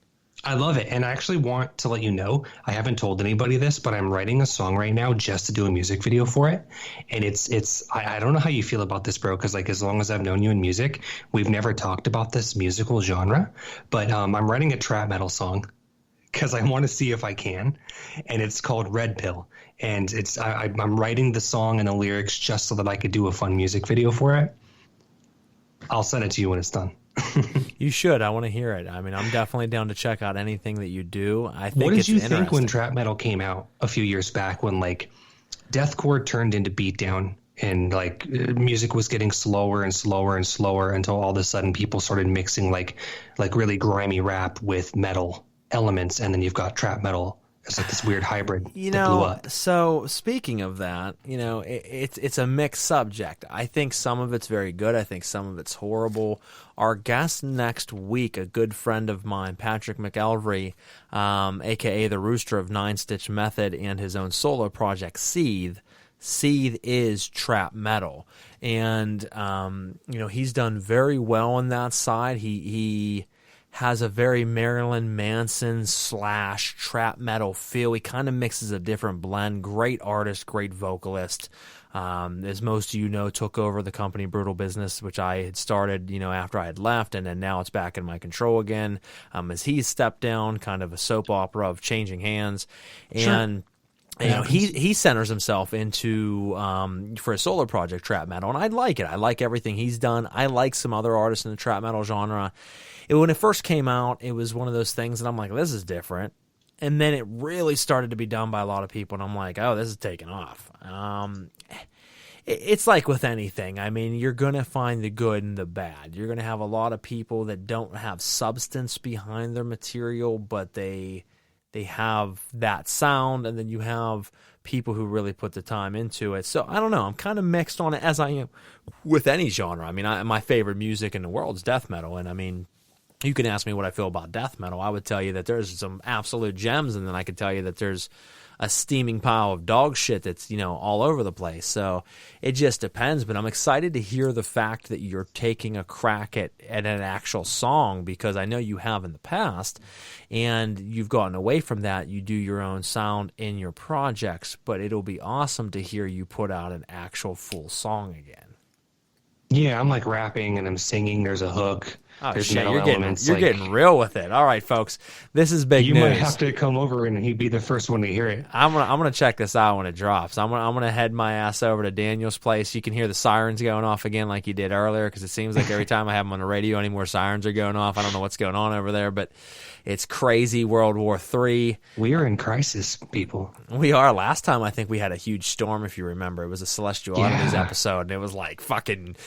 I love it. And I actually want to let you know, I haven't told anybody this, but I'm writing a song right now just to do a music video for it. And I don't know how you feel about this, bro, because like as long as I've known you in music, we've never talked about this musical genre. But I'm writing a trap metal song because I want to see if I can. And it's called Red Pill. And I'm writing the song and the lyrics just so that I could do a fun music video for it. I'll send it to you when it's done. You should. I want to hear it. I mean, I'm definitely down to check out anything that you do. I think. What did you think when trap metal came out a few years back, when like deathcore turned into beatdown and like music was getting slower and slower and slower until all of a sudden people started mixing like really grimy rap with metal elements, and then you've got trap metal. It's like this weird hybrid that blew up. So speaking of that, it's a mixed subject. I think some of it's very good. I think some of it's horrible. Our guest next week, a good friend of mine, Patrick McElvery, a.k.a. the Rooster of Nine Stitch Method and his own solo project, Seethe. Seethe is trap metal. And, he's done very well on that side. He has a very Marilyn Manson / trap metal feel. He kind of mixes a different blend. Great artist, great vocalist. As most of you know, took over the company Brutal Business, which I had started, after I had left, and then now it's back in my control again. As he stepped down, kind of a soap opera of changing hands. And he centers himself into, for a solo project, trap metal, and I like it. I like everything he's done. I like some other artists in the trap metal genre. When it first came out, it was one of those things that I'm like, this is different. And then it really started to be done by a lot of people, and I'm like, oh, this is taking off. It's like with anything. I mean, you're going to find the good and the bad. You're going to have a lot of people that don't have substance behind their material, but they have that sound, and then you have people who really put the time into it. So I don't know. I'm kind of mixed on it, as I am with any genre. I mean, my favorite music in the world is death metal, and I mean, you can ask me what I feel about death metal. I would tell you that there's some absolute gems, and then I could tell you that there's a steaming pile of dog shit that's, all over the place. So it just depends, but I'm excited to hear the fact that you're taking a crack at an actual song, because I know you have in the past, and you've gotten away from that. You do your own sound in your projects, but it'll be awesome to hear you put out an actual full song again. Yeah, I'm like rapping and I'm singing. There's a hook. Oh, There's shit, metal you're elements. getting real with it. All right, folks, this is big news. You might have to come over and he'd be the first one to hear it. I'm gonna check this out when it drops. I'm gonna head my ass over to Daniel's place. You can hear the sirens going off again like you did earlier, because it seems like every time I have him on the radio anymore, sirens are going off. I don't know what's going on over there, but it's crazy. World War III. We are in crisis, people. We are. Last time I think we had a huge storm, if you remember. It was a Celestial Oddities episode, and it was like fucking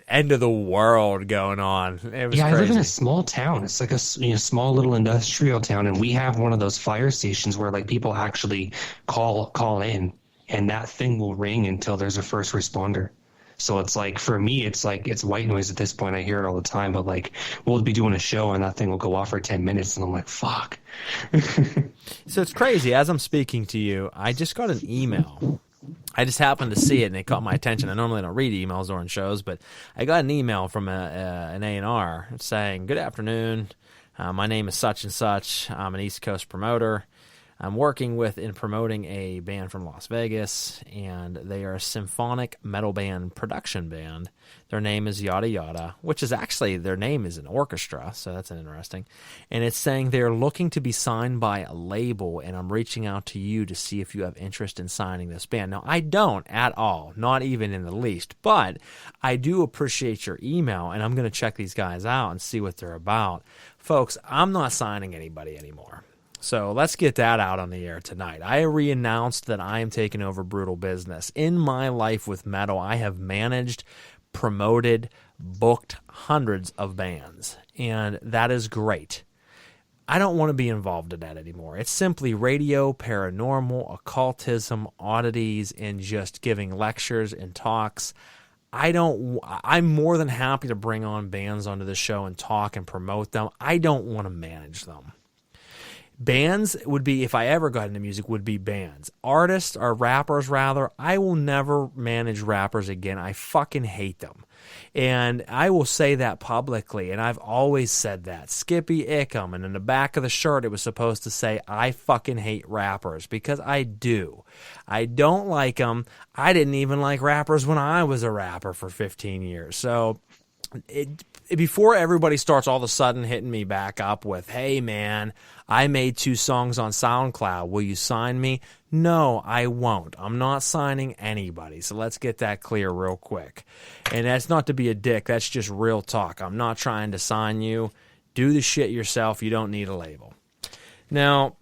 end of the world going on. It was crazy. I live in a small town. It's like a small little industrial town, and we have one of those fire stations where like people actually call in, and that thing will ring until there's a first responder. So it's like, for me, it's like it's white noise at this point. I hear it all the time, but like we'll be doing a show and that thing will go off for 10 minutes, and I'm like, fuck. So it's crazy. As I'm speaking to you, I just got an email. I just happened to see it, and it caught my attention. I normally don't read emails during shows, but I got an email from an A&R saying, "Good afternoon. My name is such and such. I'm an East Coast promoter. I'm working in promoting a band from Las Vegas, and they are a symphonic metal band production band. Their name is Yada Yada," which is actually, their name is an orchestra, so that's interesting. And it's saying they're looking to be signed by a label, and I'm reaching out to you to see if you have interest in signing this band. Now, I don't at all, not even in the least, but I do appreciate your email, and I'm going to check these guys out and see what they're about. Folks, I'm not signing anybody anymore. So let's get that out on the air tonight. I re-announced that I am taking over Brutal Business. In my life with metal, I have managed, promoted, booked hundreds of bands, and that is great. I don't want to be involved in that anymore. It's simply radio, paranormal, occultism, oddities, and just giving lectures and talks. I'm more than happy to bring on bands onto the show and talk and promote them. I don't want to manage them. Bands would be, if I ever got into music, would be bands. Artists, or rappers rather, I will never manage rappers again. I fucking hate them. And I will say that publicly, and I've always said that. Skippy ICKUM, and in the back of the shirt it was supposed to say, "I fucking hate rappers," because I do. I don't like them. I didn't even like rappers when I was a rapper for 15 years. So before everybody starts all of a sudden hitting me back up with, "Hey man, I made 2 songs on SoundCloud. Will you sign me?" No, I won't. I'm not signing anybody. So let's get that clear real quick. And that's not to be a dick. That's just real talk. I'm not trying to sign you. Do the shit yourself. You don't need a label. Now,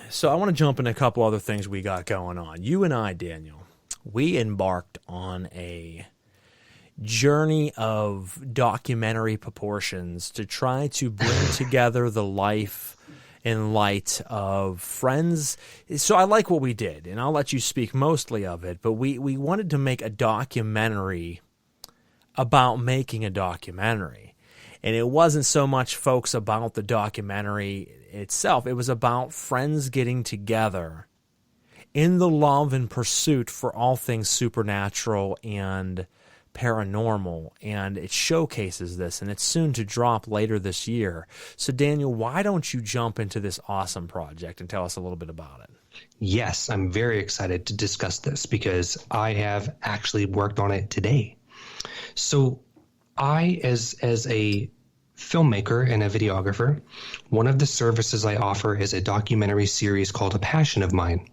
so I want to jump into a couple other things we got going on. You and I, Daniel, we embarked on a journey of documentary proportions to try to bring together the life and light of friends. So I like what we did, and I'll let you speak mostly of it, but we wanted to make a documentary about making a documentary. And it wasn't so much, folks, about the documentary itself. It was about friends getting together in the love and pursuit for all things supernatural and paranormal, and it showcases this, and it's soon to drop later this year. So Daniel, why don't you jump into this awesome project and tell us a little bit about it? Yes, I'm very excited to discuss this because I have actually worked on it today. So I, as a filmmaker and a videographer, one of the services I offer is a documentary series called A Passion of Mine.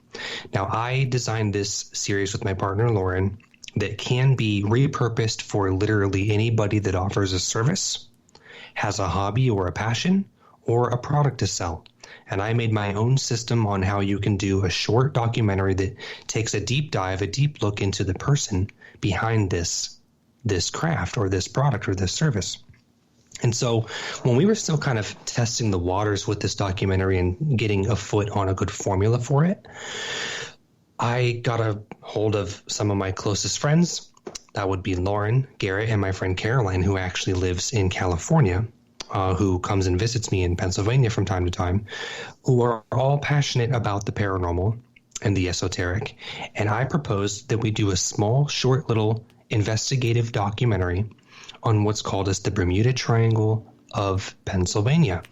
Now, I designed this series with my partner, Lauren, that can be repurposed for literally anybody that offers a service, has a hobby or a passion, or a product to sell. And I made my own system on how you can do a short documentary that takes a deep dive, a deep look into the person behind this craft or this product or this service. And so when we were still kind of testing the waters with this documentary and getting a foot on a good formula for it, I got a hold of some of my closest friends. That would be Lauren, Garrett, and my friend Caroline, who actually lives in California, who comes and visits me in Pennsylvania from time to time, who are all passionate about the paranormal and the esoteric. And I proposed that we do a small, short, little investigative documentary on what's called as the Bermuda Triangle of Pennsylvania.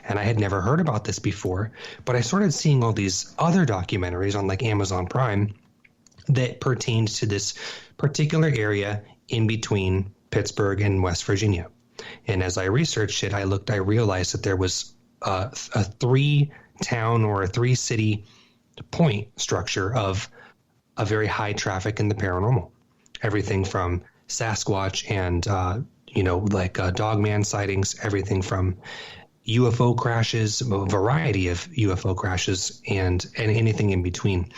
And I had never heard about this before, but I started seeing all these other documentaries on like Amazon Prime that pertained to this particular area in between Pittsburgh and West Virginia. And as I researched it, I realized that there was a 3-town or a 3-city point structure of a very high traffic in the paranormal. Everything from Sasquatch and, dogman sightings, everything from UFO crashes, a variety of UFO crashes, and anything in between.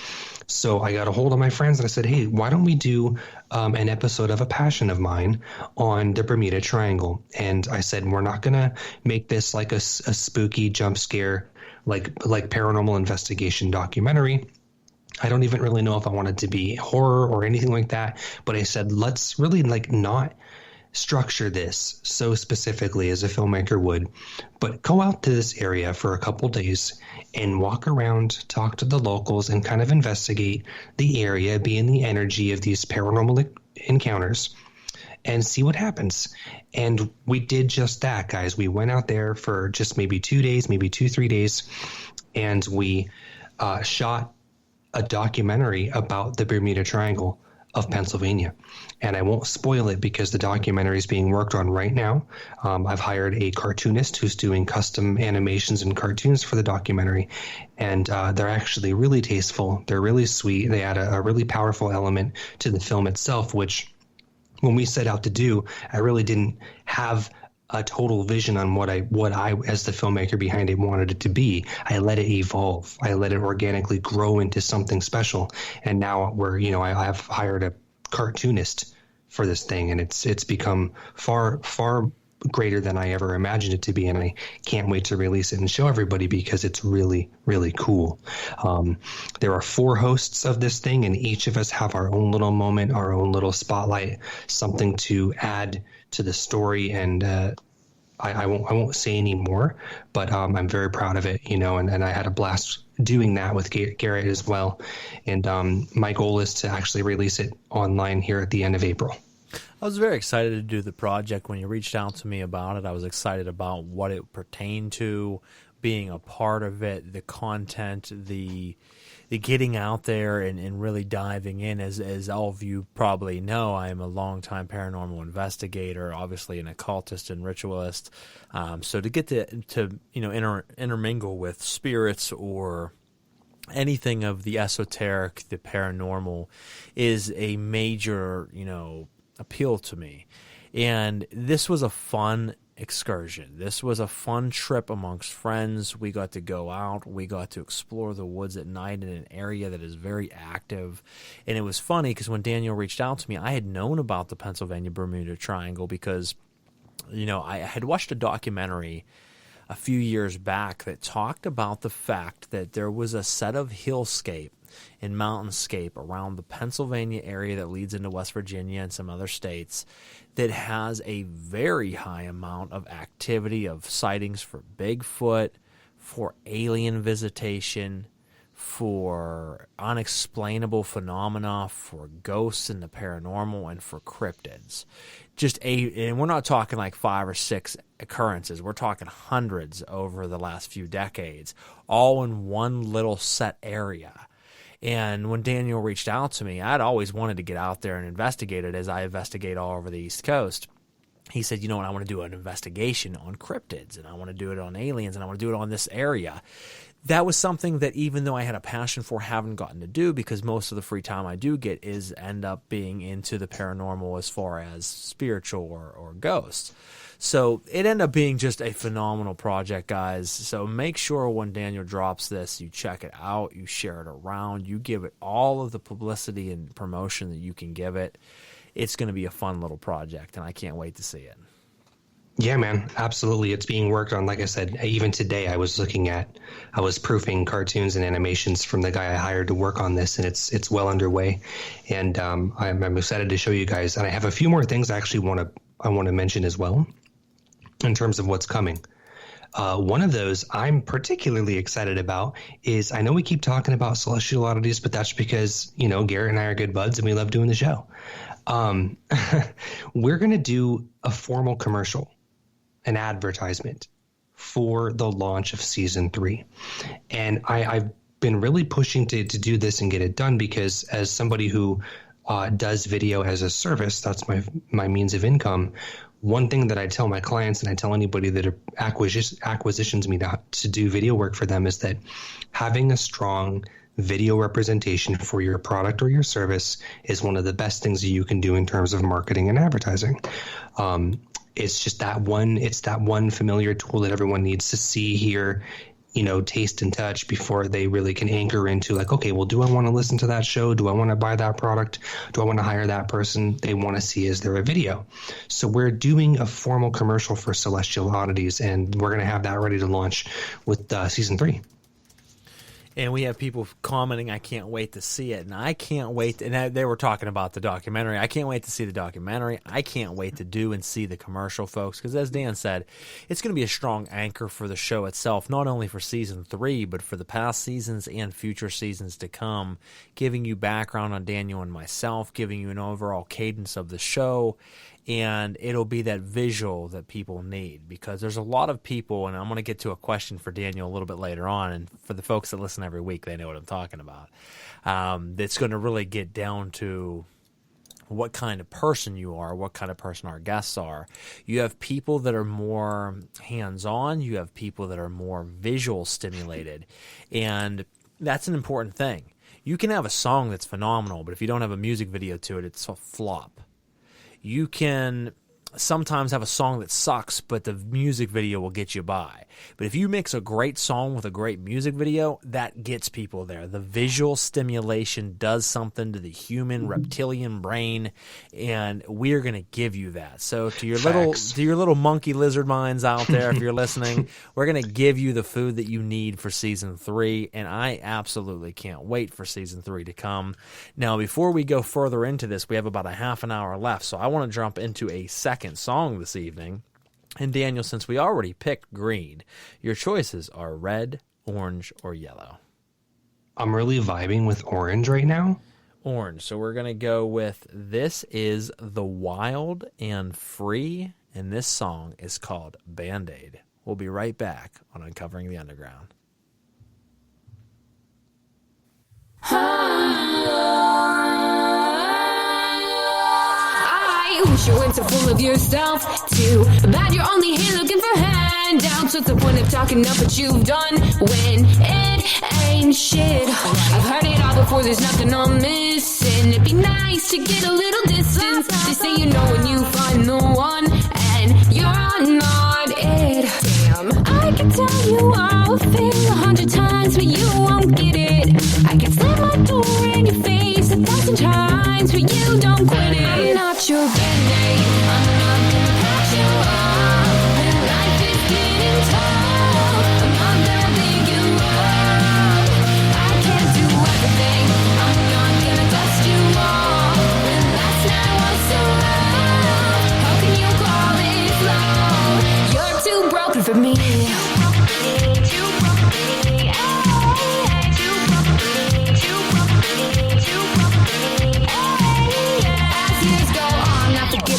So I got a hold of my friends and I said, hey, why don't we do an episode of a passion of mine on the Bermuda Triangle? And I said, we're not going to make this like a spooky jump scare, like paranormal investigation documentary. I don't even really know if I want it to be horror or anything like that. But I said, let's really not structure this so specifically as a filmmaker would, but go out to this area for a couple days and walk around, talk to the locals, and kind of investigate the area, be in the energy of these paranormal encounters, and see what happens. And we did just that, guys. We went out there for just maybe 2 days, maybe 2-3 days, and we shot a documentary about the Bermuda Triangle of Pennsylvania. And I won't spoil it because the documentary is being worked on right now. I've hired a cartoonist who's doing custom animations and cartoons for the documentary. And they're actually really tasteful. They're really sweet. They add a really powerful element to the film itself, which when we set out to do, I really didn't have a total vision on what I, as the filmmaker behind it, wanted it to be. I let it evolve. I let it organically grow into something special. And now I've hired a cartoonist for this thing, and it's become far greater than I ever imagined it to be. And I can't wait to release it and show everybody because it's really, really cool. There are 4 hosts of this thing, and each of us have our own little moment, our own little spotlight, something to add to the story. And I won't say any more, but I'm very proud of it, and I had a blast doing that with Garrett as well. And my goal is to actually release it online here at the end of April. I was very excited to do the project. When you reached out to me about it, I was excited about what it pertained to, being a part of it, the content, the getting out there and really diving in. As all of you probably know, I am a longtime paranormal investigator, obviously an occultist and ritualist. So to get to intermingle with spirits or anything of the esoteric, the paranormal, is a major, appeal to me. And this was a fun excursion. This was a fun trip amongst friends. We got to go out. We got to explore the woods at night in an area that is very active. And it was funny because when Daniel reached out to me, I had known about the Pennsylvania Bermuda Triangle because, I had watched a documentary a few years back that talked about the fact that there was a set of hillscape and mountainscape around the Pennsylvania area that leads into West Virginia and some other states that has a very high amount of activity of sightings for Bigfoot, for alien visitation, for unexplainable phenomena, for ghosts and the paranormal, and for cryptids. And we're not talking like 5 or 6 occurrences. We're talking hundreds over the last few decades, all in one little set area. And when Daniel reached out to me, I'd always wanted to get out there and investigate it as I investigate all over the East Coast. He said, I want to do an investigation on cryptids, and I want to do it on aliens, and I want to do it on this area. That was something that even though I had a passion for, haven't gotten to do because most of the free time I do get is end up being into the paranormal as far as spiritual or ghosts. So it ended up being just a phenomenal project, guys. So make sure when Daniel drops this, you check it out, you share it around, you give it all of the publicity and promotion that you can give it. It's going to be a fun little project, and I can't wait to see it. Yeah, man, absolutely. It's being worked on. Like I said, even today I was proofing cartoons and animations from the guy I hired to work on this, and it's well underway. And I'm excited to show you guys. And I have a few more things I actually want to mention as well in terms of what's coming. One of those I'm particularly excited about is, I know we keep talking about Celestial Oddities, but that's because, Garrett and I are good buds and we love doing the show. We're going to do a formal commercial, an advertisement for the launch of season 3. And I've been really pushing to do this and get it done because as somebody who does video as a service, that's my means of income. one thing that I tell my clients and I tell anybody that acquisitions me to do video work for them is that having a strong video representation for your product or your service is one of the best things that you can do in terms of marketing and advertising. It's just that one familiar tool that everyone needs to see, hear, taste and touch before they really can anchor into like, okay, well, do I want to listen to that show? Do I want to buy that product? Do I want to hire that person? They want to see, is there a video? So we're doing a formal commercial for Celestial Oddities, and we're going to have that ready to launch with season 3. And we have people commenting, I can't wait to see it. And I can't wait. And they were talking about the documentary. I can't wait to see the documentary. I can't wait to do and see the commercial, folks. Because as Dan said, it's going to be a strong anchor for the show itself, not only for season 3, but for the past seasons and future seasons to come, giving you background on Daniel and myself, giving you an overall cadence of the show. And it'll be that visual that people need, because there's a lot of people, and I'm going to get to a question for Daniel a little bit later on, and for the folks that listen every week, they know what I'm talking about. That's going to really get down to what kind of person you are, what kind of person our guests are. You have people that are more hands-on. You have people that are more visual stimulated, and that's an important thing. You can have a song that's phenomenal, but if you don't have a music video to it, it's a flop. You can sometimes have a song that sucks, but the music video will get you by. But if you mix a great song with a great music video, that gets people there. The visual stimulation does something to the human reptilian brain, and we're going to give you that. So to your little monkey lizard minds out there, if you're listening, we're going to give you the food that you need for season 3, and I absolutely can't wait for season 3 to come. Now, before we go further into this, we have about a half an hour left, so I want to jump into a second song this evening. And Daniel, since we already picked green, your choices are red, orange, or yellow. I'm really vibing with orange right now. Orange. So we're going to go with This Is the Wild and Free, and this song is called Band-Aid. We'll be right back on Uncovering the Underground. I wish you weren't so full of yourself. Too bad you're only here looking for handouts. What's the point of talking up what you've done when it ain't shit? I've heard it all before, there's nothing I'm missing. It'd be nice to get a little distance. They say you know when you find the one, and you're not it. Damn, I can tell you all things 100 times, but you won't get it. I can slam my door in your face 1,000 times, but you don't quit it. I'm not your band-aid, I'm not gonna patch you up. When life is getting tough, I'm not gonna pick you up. I can't do everything, I'm not gonna dust you off. When last night was so rough, how can you call it love? You're too broken for me.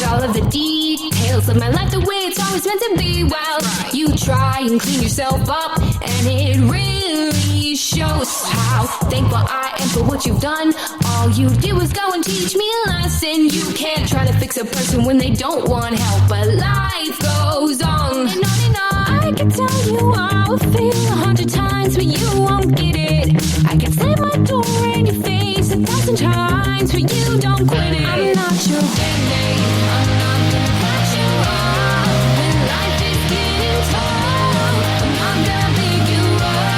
All of the details of my life the way it's always meant to be. Well, you try and clean yourself up, and it really shows how thankful I am for what you've done. All you did was go and teach me a lesson. You can't try to fix a person when they don't want help, but life goes on and on and on. I can tell you I'll feel 100 times, but you won't get it. I can slam my door in your face 1,000 times, but you don't quit it. I'm not your band-aid, I'm not gonna patch you up. When life is getting tough, I'm not gonna pick you up.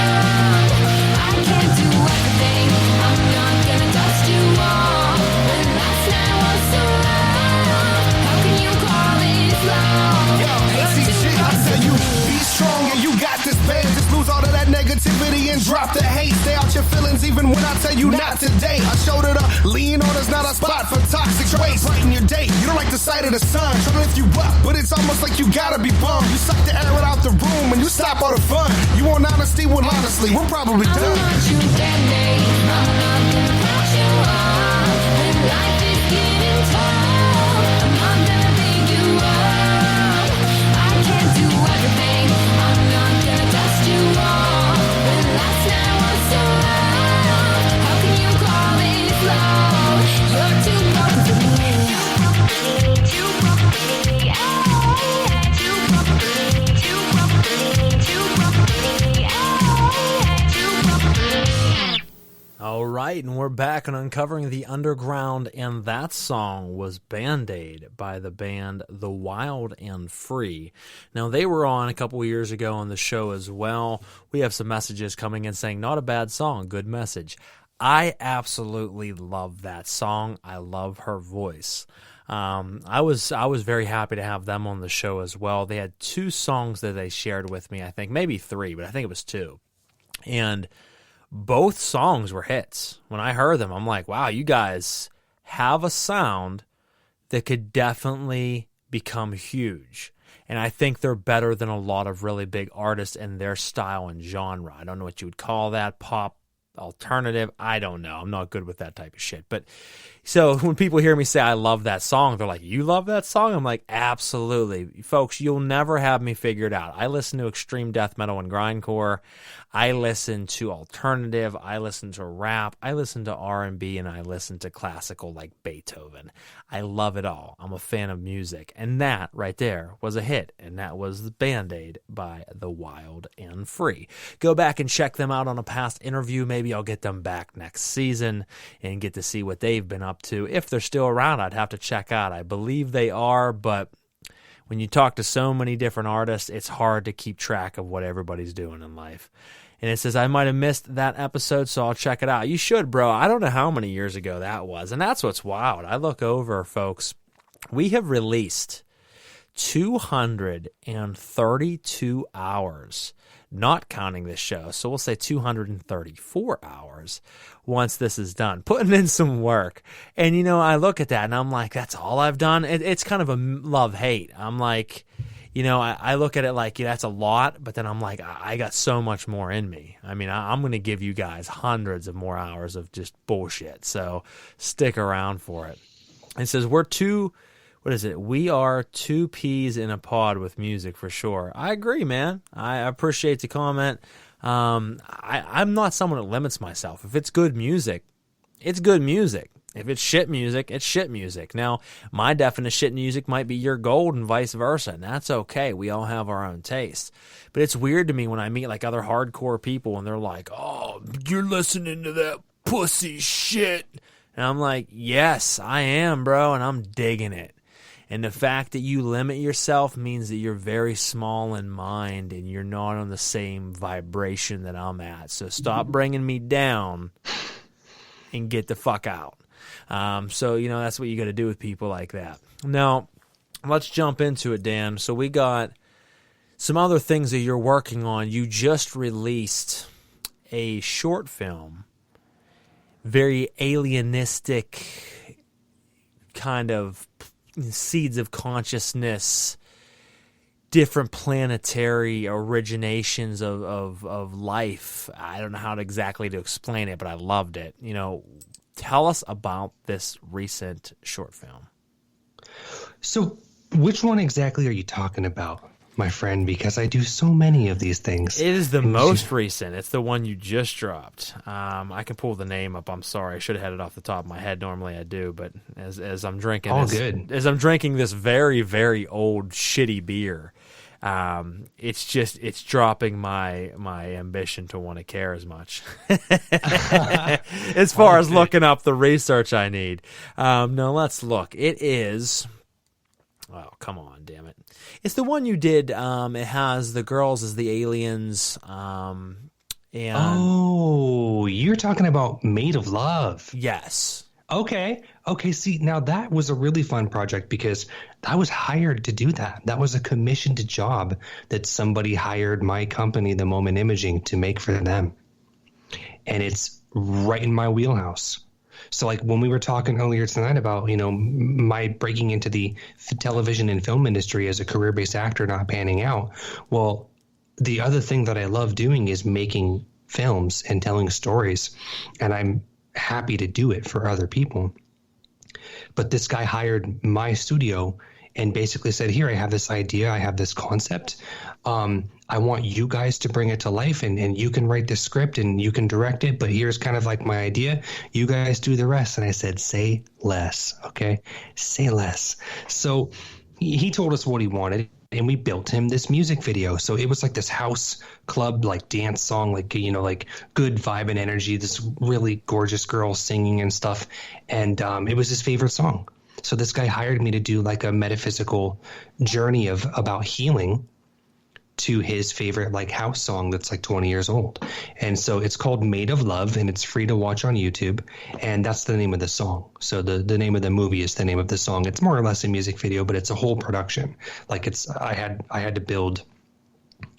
I can't do everything, I'm not gonna dust you off. When last night was so rough, how can you call it love? Yo, shit, I tell you, be strong and you got this, babe. Just lose all of that negativity and drop the hate. Stay out your feelings even when I tell you not today. I showed it up, lean on is not a spot for toxic waste. Brighten your day, you don't like the sight of the sun. Trying to lift you up, but it's almost like you gotta be bummed. You suck the air out the room and you stop all the fun. You want honesty? Well, honestly, we're probably done. I'm not your band-aid, I'm not gonna patch you up. When life is getting tough, I'm not gonna pick you up. I can't do everything, I'm not gonna dust you off. When last night was so rough, how can you call it love? You're too broken for me. Too broken for me. back on Uncovering the Underground, and that song was Band-Aid by the band The Wild and Free. Now, they were on a couple years ago on the show as well. We have some messages coming in saying, not a bad song, good message. I absolutely love that song. I love her voice. I was very happy to have them on the show as well. They had 2 songs that they shared with me, I think, maybe 3, but I think it was 2. And both songs were hits. When I heard them, I'm like, wow, you guys have a sound that could definitely become huge. And I think they're better than a lot of really big artists in their style and genre. I don't know what you would call that, pop, alternative. I don't know. I'm not good with that type of shit. But so when people hear me say I love that song, they're like, you love that song? I'm like, absolutely. Folks, you'll never have me figured out. I listen to extreme death metal and grindcore. I listen to alternative. I listen to rap. I listen to R&B, and I listen to classical like Beethoven. I love it all. I'm a fan of music. And that right there was a hit, and that was Band-Aid by The Wild and Free. Go back and check them out on a past interview. Maybe I'll get them back next season and get to see what they've been up to. If they're still around, I'd have to check out. I believe they are, but when you talk to so many different artists, it's hard to keep track of what everybody's doing in life. And it says, I might have missed that episode, so I'll check it out. You should, bro. I don't know how many years ago that was. And that's what's wild. I look over, folks. We have released 232 hours, not counting this show. So we'll say 234 hours once this is done, putting in some work. And, you know, I look at that and I'm like, that's all I've done. It's kind of a love-hate. I'm like, you know, I look at it like, yeah, that's a lot, but then I'm like, I got so much more in me. I mean, I'm going to give you guys hundreds of more hours of just bullshit. So stick around for it. It says, we are 2 peas in a pod with music for sure. I agree, man. I appreciate the comment. I'm not someone that limits myself. If it's good music, it's good music. If it's shit music, it's shit music. Now, my definition of shit music might be your gold and vice versa, and that's okay. We all have our own taste. But it's weird to me when I meet like other hardcore people and they're like, oh, you're listening to that pussy shit. And I'm like, yes, I am, bro, and I'm digging it. And the fact that you limit yourself means that you're very small in mind and you're not on the same vibration that I'm at. So stop bringing me down and get the fuck out. So, you know, that's what you got to do with people like that. Now, let's jump into it, Dan. So we got some other things that you're working on. You just released a short film, very alienistic kind of seeds of consciousness, different planetary originations of life. I don't know how exactly to explain it, but I loved it. You know, tell us about this recent short film. So which one exactly are you talking about, my friend? Because I do so many of these things. It is the most recent. It's the one you just dropped. I can pull the name up. I'm sorry. I should have had it off the top of my head. Normally I do, but as I'm drinking as I'm drinking this very, very old shitty beer, it's dropping my ambition to want to care as much as far as looking up the research I need. No, let's look. It is, oh, come on, damn it. It's the one you did. It has the girls as the aliens. And oh, you're talking about Made of Love. Yes. Okay. See, now that was a really fun project because I was hired to do that. That was a commissioned job that somebody hired my company, The Moment Imaging, to make for them. And it's right in my wheelhouse. So like when we were talking earlier tonight about, you know, my breaking into the television and film industry as a career-based actor not panning out, well, the other thing that I love doing is making films and telling stories. And I'm happy to do it for other people. But this guy hired my studio and basically said, here, I have this idea. I have this concept. I want you guys to bring it to life and you can write the script and you can direct it. But here's kind of like my idea. You guys do the rest. And I said, say less. Okay. Say less. So he told us what he wanted. and we built him this music video. So it was like this house club, like dance song, like, you know, like good vibe and energy, this really gorgeous girl singing and stuff. And it was his favorite song. So this guy hired me to do like a metaphysical journey about healing to his favorite like house song that's like 20 years old. And so it's called Made of Love, and it's free to watch on YouTube. And that's the name of the song. So the name of the movie is the name of the song. It's more or less a music video, but it's a whole production. Like I had to build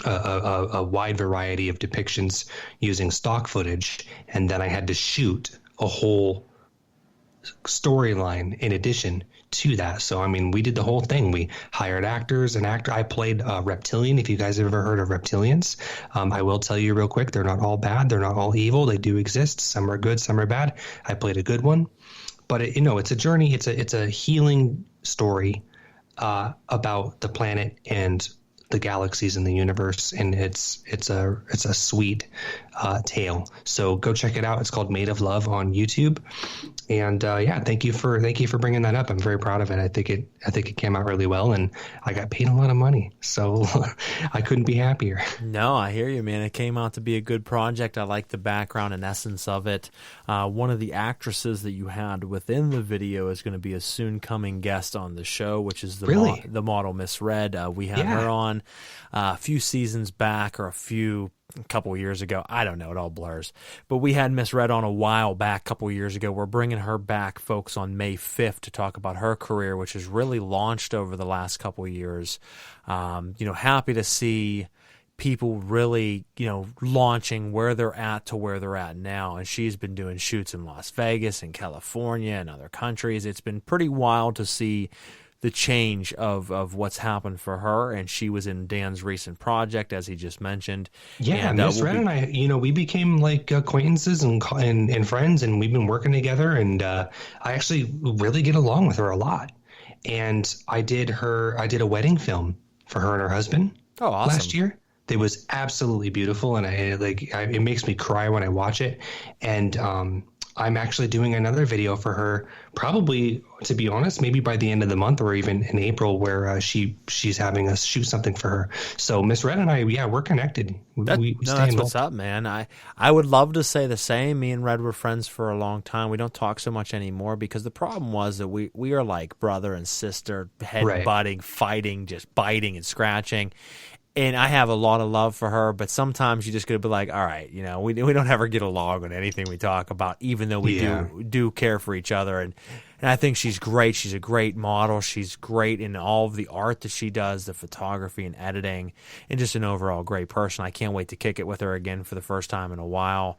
a wide variety of depictions using stock footage, and then I had to shoot a whole storyline in addition to that. So I mean, we did the whole thing. We hired actors. I played Reptilian. If you guys have ever heard of reptilians, I will tell you real quick, they're not all bad, they're not all evil. They do exist. Some are good, some are bad. I played a good one. But it's a journey. It's a healing story about the planet and the galaxies in the universe, and it's a sweet tale. So go check it out. It's called Made of Love on YouTube. And thank you for bringing that up. I'm very proud of it. I think it came out really well, and I got paid a lot of money, so I couldn't be happier. No, I hear you, man. It came out to be a good project. I like the background and essence of it. One of the actresses that you had within the video is going to be a soon coming guest on the show, which is the model Miss Red. We had her on a few seasons back, or a couple years ago. I don't know. It all blurs. But we had Miss Red on a while back, a couple years ago. We're bringing her back, folks, on May 5th to talk about her career, which has really launched over the last couple of years. Happy to see people really, launching where they're at to where they're at now. And she's been doing shoots in Las Vegas and California and other countries. It's been pretty wild to see the change of what's happened for her. And she was in Dan's recent project, as he just mentioned. Yeah, Miss Red and I, we became like acquaintances and friends, and we've been working together. And I actually really get along with her a lot. And I did a wedding film for her and her husband last year. It was absolutely beautiful, and it makes me cry when I watch it. And I'm actually doing another video for her, probably, to be honest, maybe by the end of the month or even in April, where she's having us shoot something for her. So Miss Red and I, we're connected. That's what's up, man. I would love to say the same. Me and Red were friends for a long time. We don't talk so much anymore because the problem was that we are like brother and sister, head-butting, fighting, just biting and scratching. And I have a lot of love for her, but sometimes you just got to be like, all right, we don't ever get along on anything we talk about, even though we do care for each other. And I think she's great. She's a great model. She's great in all of the art that she does, the photography and editing, and just an overall great person. I can't wait to kick it with her again for the first time in a while.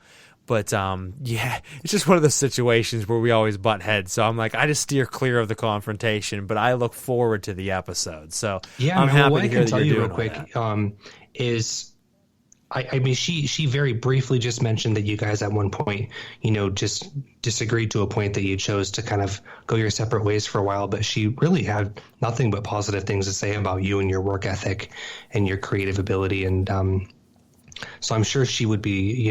But, it's just one of those situations where we always butt heads. So I'm like, I just steer clear of the confrontation, but I look forward to the episode. So I'm happy to hear that you're doing that. I mean, she very briefly just mentioned that you guys at one point, just disagreed to a point that you chose to kind of go your separate ways for a while. But she really had nothing but positive things to say about you and your work ethic and your creative ability. And so I'm sure she would be,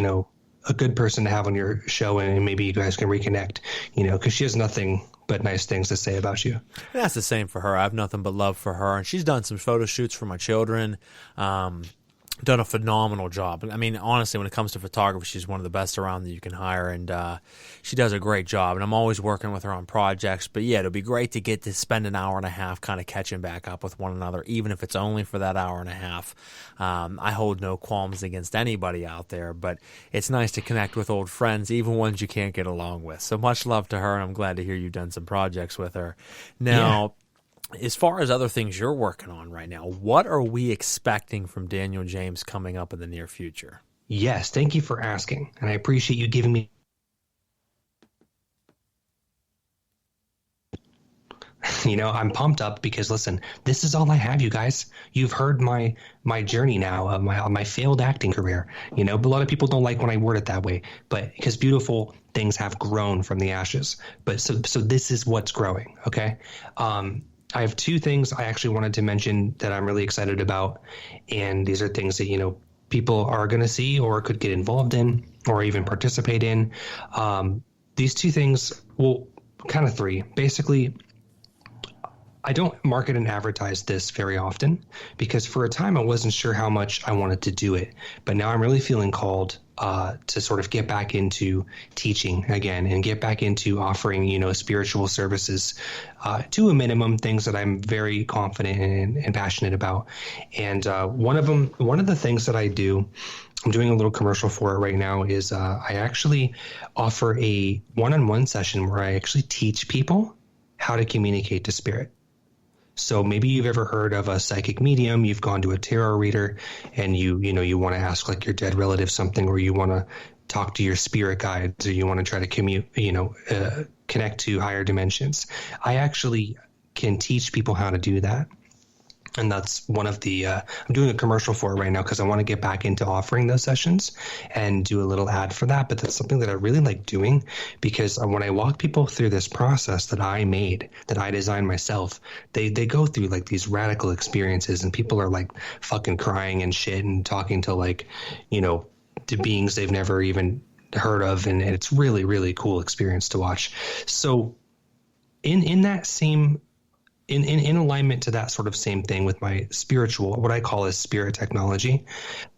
a good person to have on your show, and maybe you guys can reconnect, because she has nothing but nice things to say about you. That's the same for her. I have nothing but love for her, and she's done some photo shoots for my children. Done a phenomenal job. I mean, honestly, when it comes to photography, she's one of the best around that you can hire, and she does a great job. And I'm always working with her on projects. But yeah, it'll be great to get to spend an hour and a half kind of catching back up with one another, even if it's only for that hour and a half. I hold no qualms against anybody out there, but it's nice to connect with old friends, even ones you can't get along with. So much love to her, and I'm glad to hear you've done some projects with her. Now, as far as other things you're working on right now, what are we expecting from Daniel James coming up in the near future? Yes, thank you for asking, and I appreciate you giving me. I'm pumped up because, listen, this is all I have, you guys. You've heard my journey now of my failed acting career. But a lot of people don't like when I word it that way, but because beautiful things have grown from the ashes. But so this is what's growing, okay? I have two things I actually wanted to mention that I'm really excited about, and these are things that, people are going to see or could get involved in or even participate in. These two things, well, kind of three. Basically, I don't market and advertise this very often because for a time I wasn't sure how much I wanted to do it. But now I'm really feeling called to sort of get back into teaching again and get back into offering, spiritual services to a minimum, things that I'm very confident in and passionate about. And one of the things that I do, I'm doing a little commercial for it right now, is I actually offer a one-on-one session where I actually teach people how to communicate to spirit. So maybe you've ever heard of a psychic medium, you've gone to a tarot reader and you want to ask like your dead relative something, or you want to talk to your spirit guides, or you want to try to connect to higher dimensions. I actually can teach people how to do that. And that's one of the, I'm doing a commercial for it right now because I want to get back into offering those sessions and do a little ad for that. But that's something that I really like doing because when I walk people through this process that I made, that I designed myself, they go through like these radical experiences and people are like fucking crying and shit and talking to to beings they've never even heard of. And it's really, really cool experience to watch. So in that same in alignment to that sort of same thing with my spiritual, what I call is spirit technology.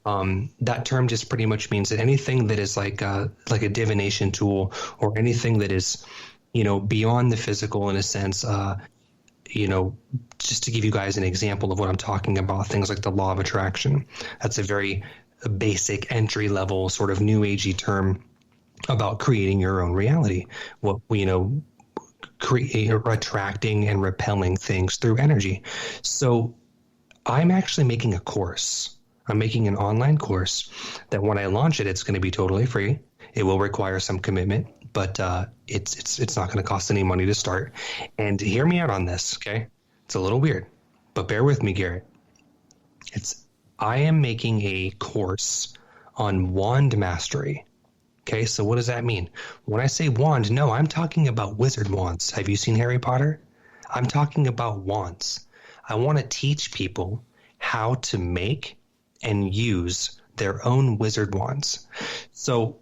That term just pretty much means that anything that is like a divination tool or anything that is, beyond the physical in a sense, just to give you guys an example of what I'm talking about, things like the law of attraction. That's a very basic entry level sort of new agey term about creating your own reality. Attracting and repelling things through energy. So I'm actually making a course. I'm making an online course that when I launch it, it's going to be totally free. It will require some commitment, but it's not going to cost any money to start. And hear me out on this, okay? It's a little weird, but bear with me, Garrett. I am making a course on wand mastery. Okay, so what does that mean? When I say wand, no, I'm talking about wizard wands. Have you seen Harry Potter? I'm talking about wands. I want to teach people how to make and use their own wizard wands. So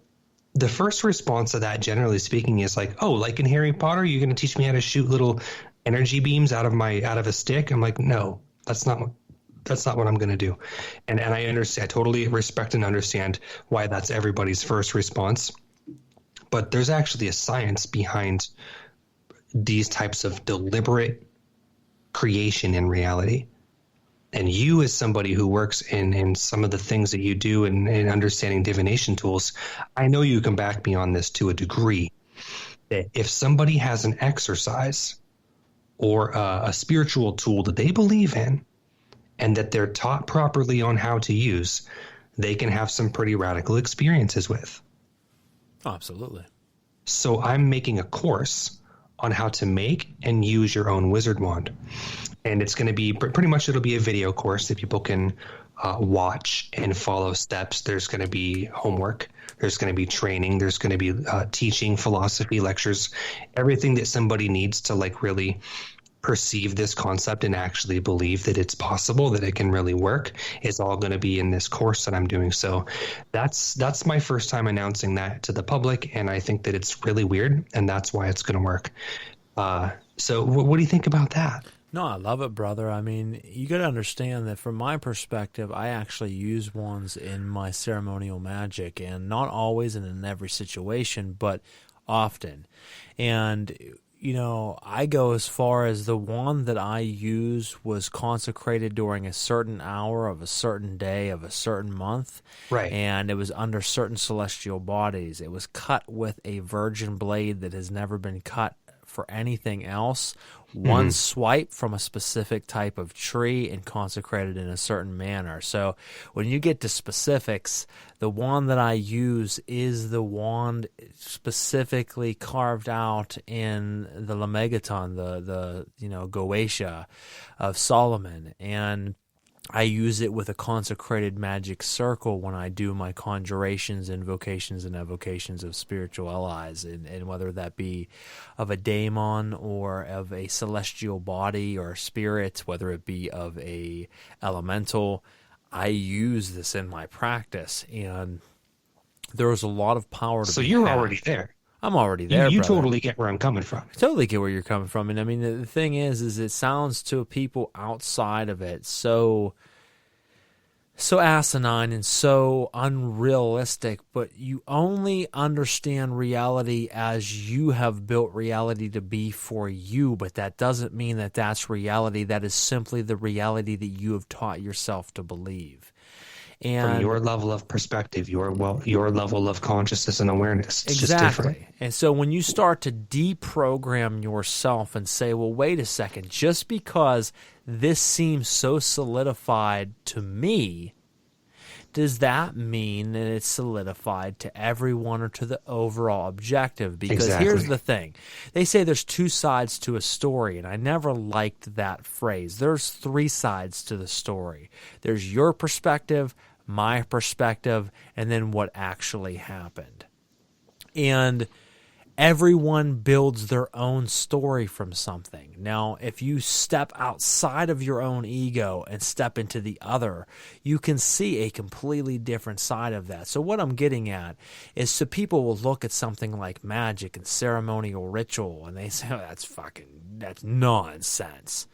the first response to that, generally speaking, is like, oh, like in Harry Potter, you're going to teach me how to shoot little energy beams out of a stick? I'm like, no, that's not what I'm going to do. And I understand, I totally respect and understand why that's everybody's first response. But there's actually a science behind these types of deliberate creation in reality. And you, as somebody who works in some of the things that you do in understanding divination tools, I know you can back me on this to a degree. That if somebody has an exercise or a spiritual tool that they believe in, and that they're taught properly on how to use, they can have some pretty radical experiences with. Oh, absolutely. So I'm making a course on how to make and use your own wizard wand. And it's going to be pretty much, it'll be a video course that people can watch and follow steps. There's going to be homework. There's going to be training. There's going to be teaching, philosophy, lectures, everything that somebody needs to really perceive this concept and actually believe that it's possible, that it can really work, is all going to be in this course that I'm doing. So that's my first time announcing that to the public, and I think that it's really weird, and that's why it's going to work. So what do you think about that? No, I love it, brother. I mean, you got to understand that from my perspective, I actually use wands in my ceremonial magic, and not always and in every situation, but often. And I go as far as the wand that I use was consecrated during a certain hour of a certain day of a certain month. Right. And it was under certain celestial bodies. It was cut with a virgin blade that has never been cut for anything else. One swipe from a specific type of tree and consecrated in a certain manner. So when you get to specifics, the wand that I use is the wand specifically carved out in the Lemegeton, the Goetia of Solomon, and I use it with a consecrated magic circle when I do my conjurations, invocations, and evocations of spiritual allies, and whether that be of a daemon or of a celestial body or spirit, whether it be of a elemental, I use this in my practice, and there is a lot of power to So be you're had. already there. I'm already there. You brother. totally get where I'm coming from. I totally get where you're coming from. And I mean, the thing is it sounds to people outside of it so asinine and so unrealistic, but you only understand reality as you have built reality to be for you, but that doesn't mean that that's reality. That is simply the reality that you have taught yourself to believe. And from your level of perspective, your level of consciousness and awareness. It's exactly. just different. And so when you start to deprogram yourself and say, well, wait a second, just because this seems so solidified to me, does that mean that it's solidified to everyone or to the overall objective? Because here's the thing. They say there's two sides to a story, and I never liked that phrase. There's three sides to the story. There's your perspective, my perspective, and then what actually happened. And everyone builds their own story from something. Now, if you step outside of your own ego and step into the other, you can see a completely different side of that. So what I'm getting at is, so people will look at something like magic and ceremonial ritual and they say, oh, that's nonsense.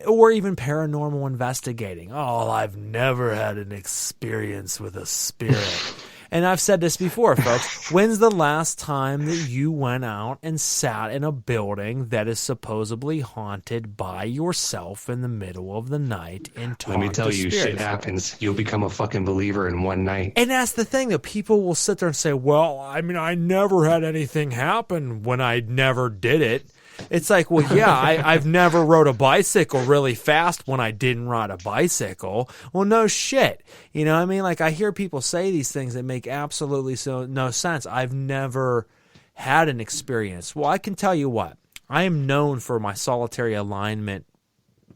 Or even paranormal investigating. Oh, I've never had an experience with a spirit. And I've said this before, folks. When's the last time that you went out and sat in a building that is supposedly haunted by yourself in the middle of the night and talk to spirits? Let me tell you, shit happens. You'll become a fucking believer in one night. And that's the thing, that people will sit there and say, well, I mean, I never had anything happen when I never did it. It's like, well, yeah, I've never rode a bicycle really fast when I didn't ride a bicycle. Well, no shit. You know what I mean? Like, I hear people say these things that make absolutely no sense. I've never had an experience. Well, I can tell you what. I am known for my solitary alignment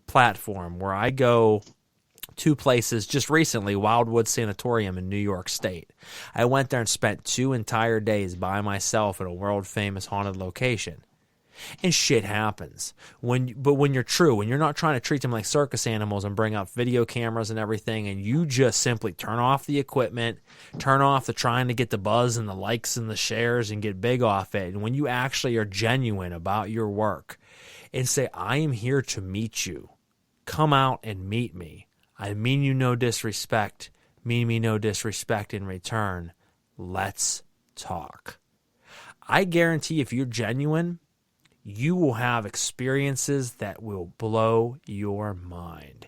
platform, where I go two places just recently, Wildwood Sanatorium in New York State. I went there and spent 2 entire days by myself at a world-famous haunted location. And shit happens. When you're true, when you're not trying to treat them like circus animals and bring up video cameras and everything, and you just simply turn off the equipment, turn off the trying to get the buzz and the likes and the shares and get big off it, and when you actually are genuine about your work and say, I am here to meet you, come out and meet me. I mean you no disrespect, mean me no disrespect in return. Let's talk. I guarantee if you're genuine, you will have experiences that will blow your mind.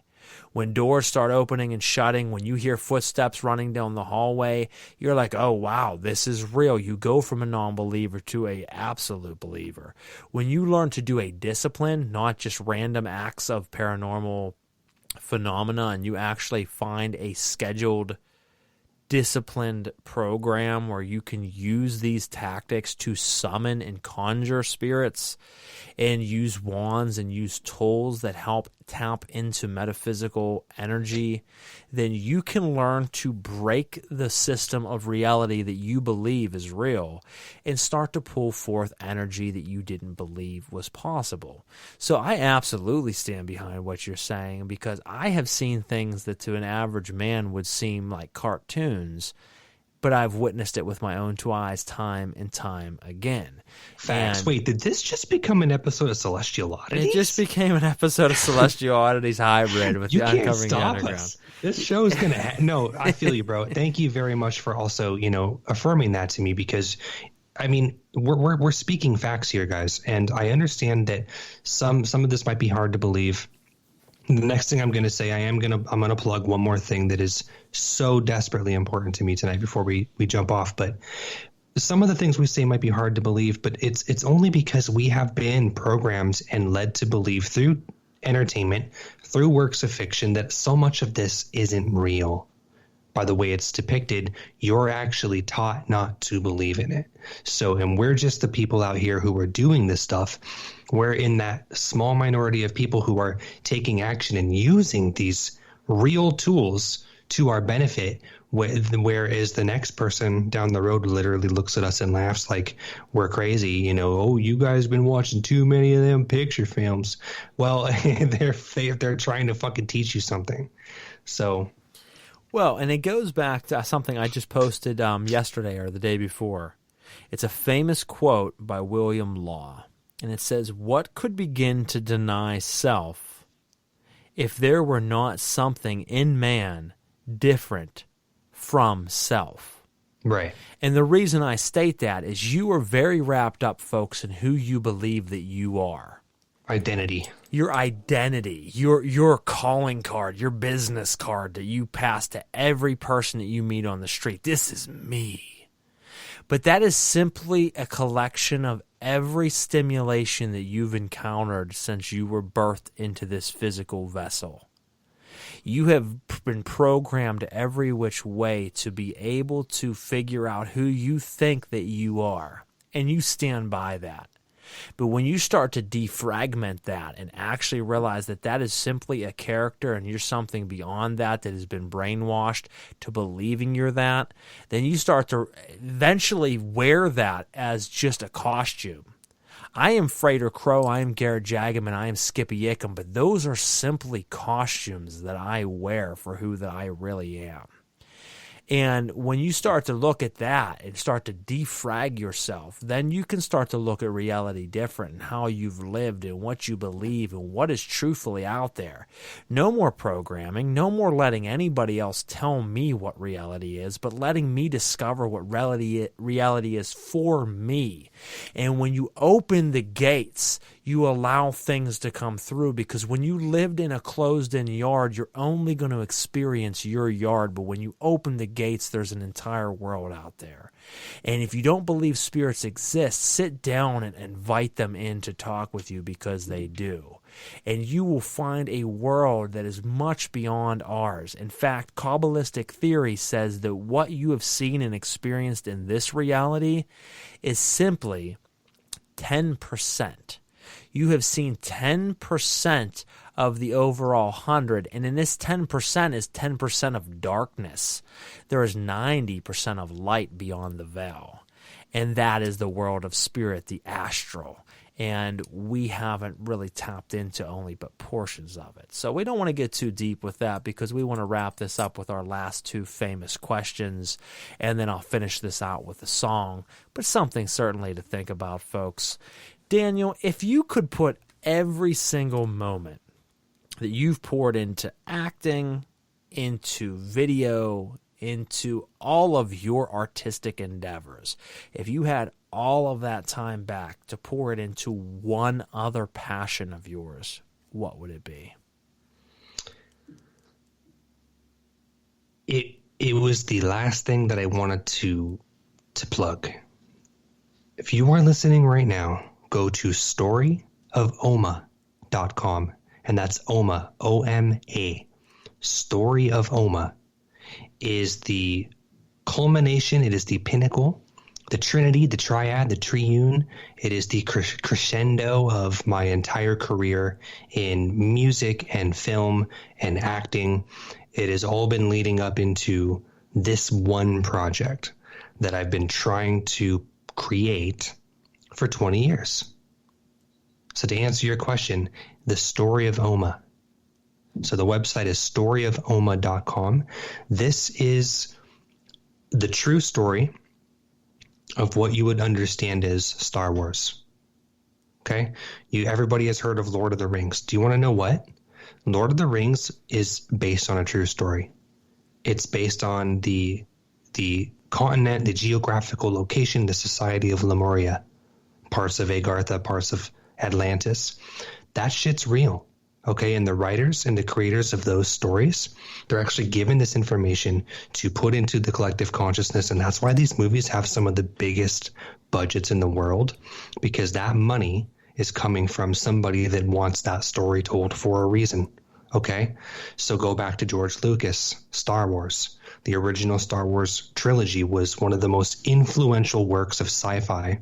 When doors start opening and shutting, when you hear footsteps running down the hallway, you're like, oh, wow, this is real. You go from a non-believer to an absolute believer. When you learn to do a discipline, not just random acts of paranormal phenomena, and you actually find a scheduled, disciplined program where you can use these tactics to summon and conjure spirits and use wands and use tools that help tap into metaphysical energy, then you can learn to break the system of reality that you believe is real and start to pull forth energy that you didn't believe was possible. So I absolutely stand behind what you're saying, because I have seen things that to an average man would seem like cartoons, but I've witnessed it with my own 2 eyes time and time again. Facts. And wait, did this just become an episode of Celestial Oddities? it just became an episode of Celestial Oddities hybrid with You the can't Uncovering the stop Underground. us. This show is going to no, I feel you, bro. Thank you very much for also, affirming that to me, because I mean, we're speaking facts here, guys, and I understand that some of this might be hard to believe. The next thing I'm going to say, I'm going to plug one more thing that is so desperately important to me tonight before we jump off. But some of the things we say might be hard to believe, but it's only because we have been programmed and led to believe through entertainment, through works of fiction, that so much of this isn't real. By the way it's depicted, you're actually taught not to believe in it. So, and we're just the people out here who are doing this stuff. We're in that small minority of people who are taking action and using these real tools to our benefit, whereas the next person down the road literally looks at us and laughs like we're crazy. Oh, you guys been watching too many of them picture films. Well, they're trying to fucking teach you something. So, well, and it goes back to something I just posted yesterday or the day before. It's a famous quote by William Law, and it says, "What could begin to deny self if there were not something in man different from self?" Right. And the reason I state that is you are very wrapped up, folks, in who you believe that you are. Identity. Your identity, your calling card, your business card that you pass to every person that you meet on the street. This is me. But that is simply a collection of every stimulation that you've encountered since you were birthed into this physical vessel. You have been programmed every which way to be able to figure out who you think that you are, and you stand by that. But when you start to defragment that and actually realize that that is simply a character and you're something beyond that has been brainwashed to believing you're that, then you start to eventually wear that as just a costume. I am Frater Crow, I am Garrett Jagaman, I am ICKUM, but those are simply costumes that I wear for who that I really am. And when you start to look at that and start to defrag yourself, then you can start to look at reality different and how you've lived and what you believe and what is truthfully out there. No more programming, no more letting anybody else tell me what reality is, but letting me discover what reality is for me. And when you open the gates, you allow things to come through, because when you lived in a closed-in yard, you're only going to experience your yard. But when you open the gates, there's an entire world out there. And if you don't believe spirits exist, sit down and invite them in to talk with you, because they do. And you will find a world that is much beyond ours. In fact, Kabbalistic theory says that what you have seen and experienced in this reality is simply 10%. You have seen 10% of the overall 100, and in this 10% is 10% of darkness. There is 90% of light beyond the veil, and that is the world of spirit, the astral. And we haven't really tapped into only but portions of it. So we don't want to get too deep with that, because we want to wrap this up with our last two famous questions, and then I'll finish this out with a song, but something certainly to think about, folks. Daniel, if you could put every single moment that you've poured into acting, into video, into all of your artistic endeavors, if you had all of that time back to pour it into one other passion of yours, what would it be? It was the last thing that I wanted to plug. If you are listening right now, go to storyofoma.com, and that's Oma, O-M-A. Story of Oma is the culmination, it is the pinnacle, the trinity, the triad, the triune. It is the crescendo of my entire career in music and film and acting. It has all been leading up into this one project that I've been trying to create for 20 years. So to answer your question, the story of Oma. So the website is storyofoma.com. This is the true story of what you would understand as Star Wars. Okay? Everybody has heard of Lord of the Rings. Do you want to know what? Lord of the Rings is based on a true story. It's based on the continent, the geographical location, the society of Lemuria, parts of Agartha, parts of Atlantis. That shit's real. Okay, and the writers and the creators of those stories, they're actually given this information to put into the collective consciousness, and that's why these movies have some of the biggest budgets in the world, because that money is coming from somebody that wants that story told for a reason. Okay, so go back to George Lucas, Star Wars. The original Star Wars trilogy was one of the most influential works of sci-fi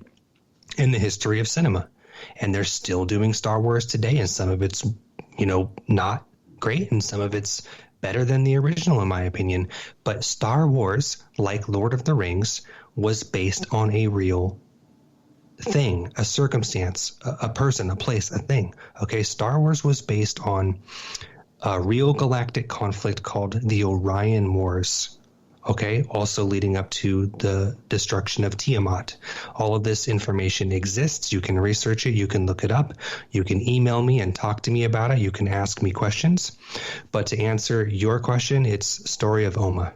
in the history of cinema, and they're still doing Star Wars today, and some of it's not great, and some of it's better than the original, in my opinion. But Star Wars, like Lord of the Rings, was based on a real thing, a circumstance, a person, a place, a thing. Okay, Star Wars was based on a real galactic conflict called the Orion Wars. Okay, also leading up to the destruction of Tiamat. All of this information exists. You can research it. You can look it up. You can email me and talk to me about it. You can ask me questions. But to answer your question, it's Story of Oma.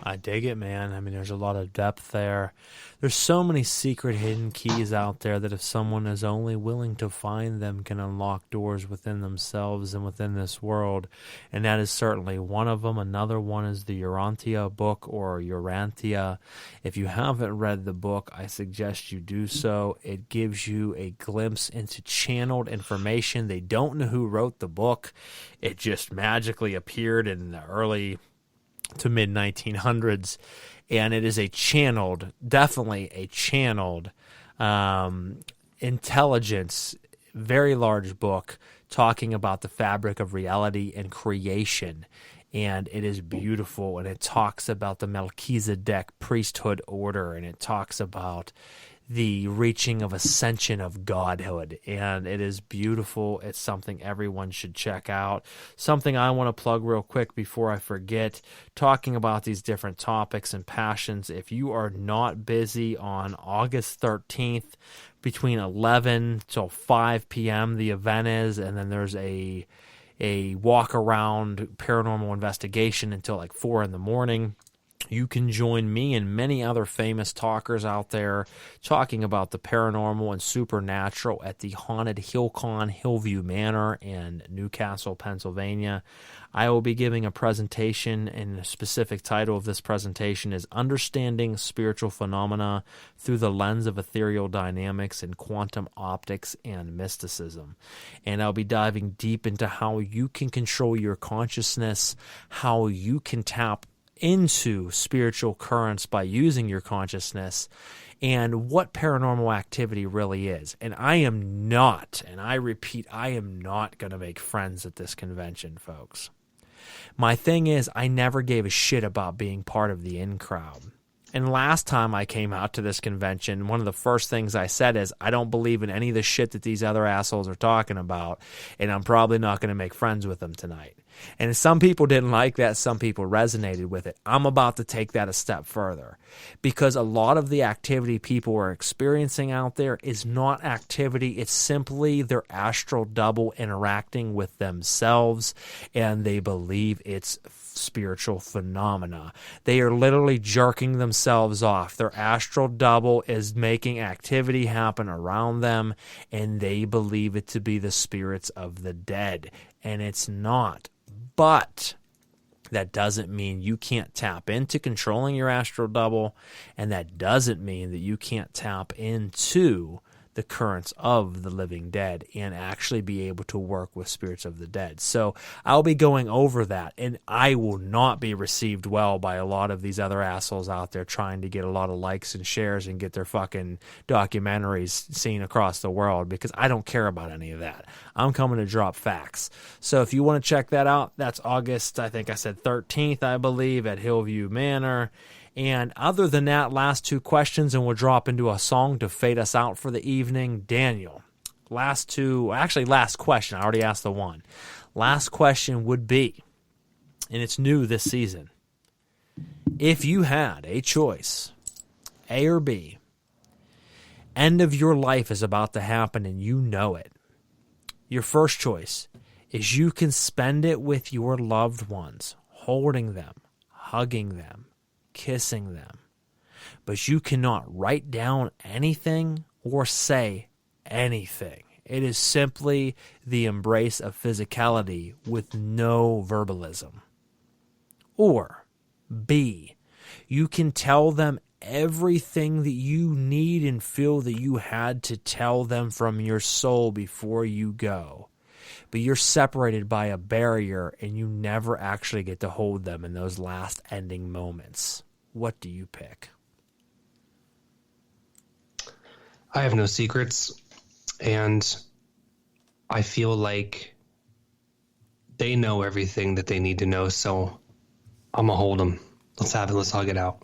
I dig it, man. I mean, there's a lot of depth there. There's so many secret hidden keys out there that if someone is only willing to find them can unlock doors within themselves and within this world. And that is certainly one of them. Another one is the Urantia book or Urantia. If you haven't read the book, I suggest you do so. It gives you a glimpse into channeled information. They don't know who wrote the book. It just magically appeared in the early to mid-1900s, and it is a channeled, definitely a channeled intelligence, very large book talking about the fabric of reality and creation, and it is beautiful, and it talks about the Melchizedek priesthood order, and it talks about the reaching of ascension of godhood, and it is beautiful. It's something everyone should check out. Something I want to plug real quick before I forget, talking about these different topics and passions. If you are not busy on August 13th, between 11 till 5 p.m. the event is, and then there's a walk around paranormal investigation until like 4 in the morning. You can join me and many other famous talkers out there talking about the paranormal and supernatural at the haunted HillCon Hillview Manor in Newcastle, Pennsylvania. I will be giving a presentation, and the specific title of this presentation is Understanding Spiritual Phenomena Through the Lens of Ethereal Dynamics and Quantum Optics and Mysticism. And I'll be diving deep into how you can control your consciousness, how you can tap into spiritual currents by using your consciousness, and what paranormal activity really is. And I am not, and I repeat, I am not going to make friends at this convention, folks. My thing is, I never gave a shit about being part of the in crowd. And last time I came out to this convention, one of the first things I said is, I don't believe in any of the shit that these other assholes are talking about, and I'm probably not going to make friends with them tonight. And some people didn't like that. Some people resonated with it. I'm about to take that a step further, because a lot of the activity people are experiencing out there is not activity. It's simply their astral double interacting with themselves, and they believe it's spiritual phenomena. They are literally jerking themselves off. Their astral double is making activity happen around them, and they believe it to be the spirits of the dead, and it's not. But that doesn't mean you can't tap into controlling your astral double, and that doesn't mean that you can't tap into the currents of the living dead and actually be able to work with spirits of the dead. So I'll be going over that, and I will not be received well by a lot of these other assholes out there trying to get a lot of likes and shares and get their fucking documentaries seen across the world, because I don't care about any of that. I'm coming to drop facts. So if you want to check that out, that's August, I think I said 13th, I believe, at Hillview Manor. And other than that, last two questions, and we'll drop into a song to fade us out for the evening. Daniel, last question. I already asked the one. Last question would be, and it's new this season, if you had a choice, A or B, end of your life is about to happen and you know it. Your first choice is you can spend it with your loved ones, holding them, hugging them, kissing them, but you cannot write down anything or say anything. It is simply the embrace of physicality with no verbalism. Or B, you can tell them everything that you need and feel that you had to tell them from your soul before you go, but you're separated by a barrier and you never actually get to hold them in those last ending moments. What do you pick? I have no secrets, and I feel like they know everything that they need to know, so I'm going to hold them. Let's have it. Let's hug it out.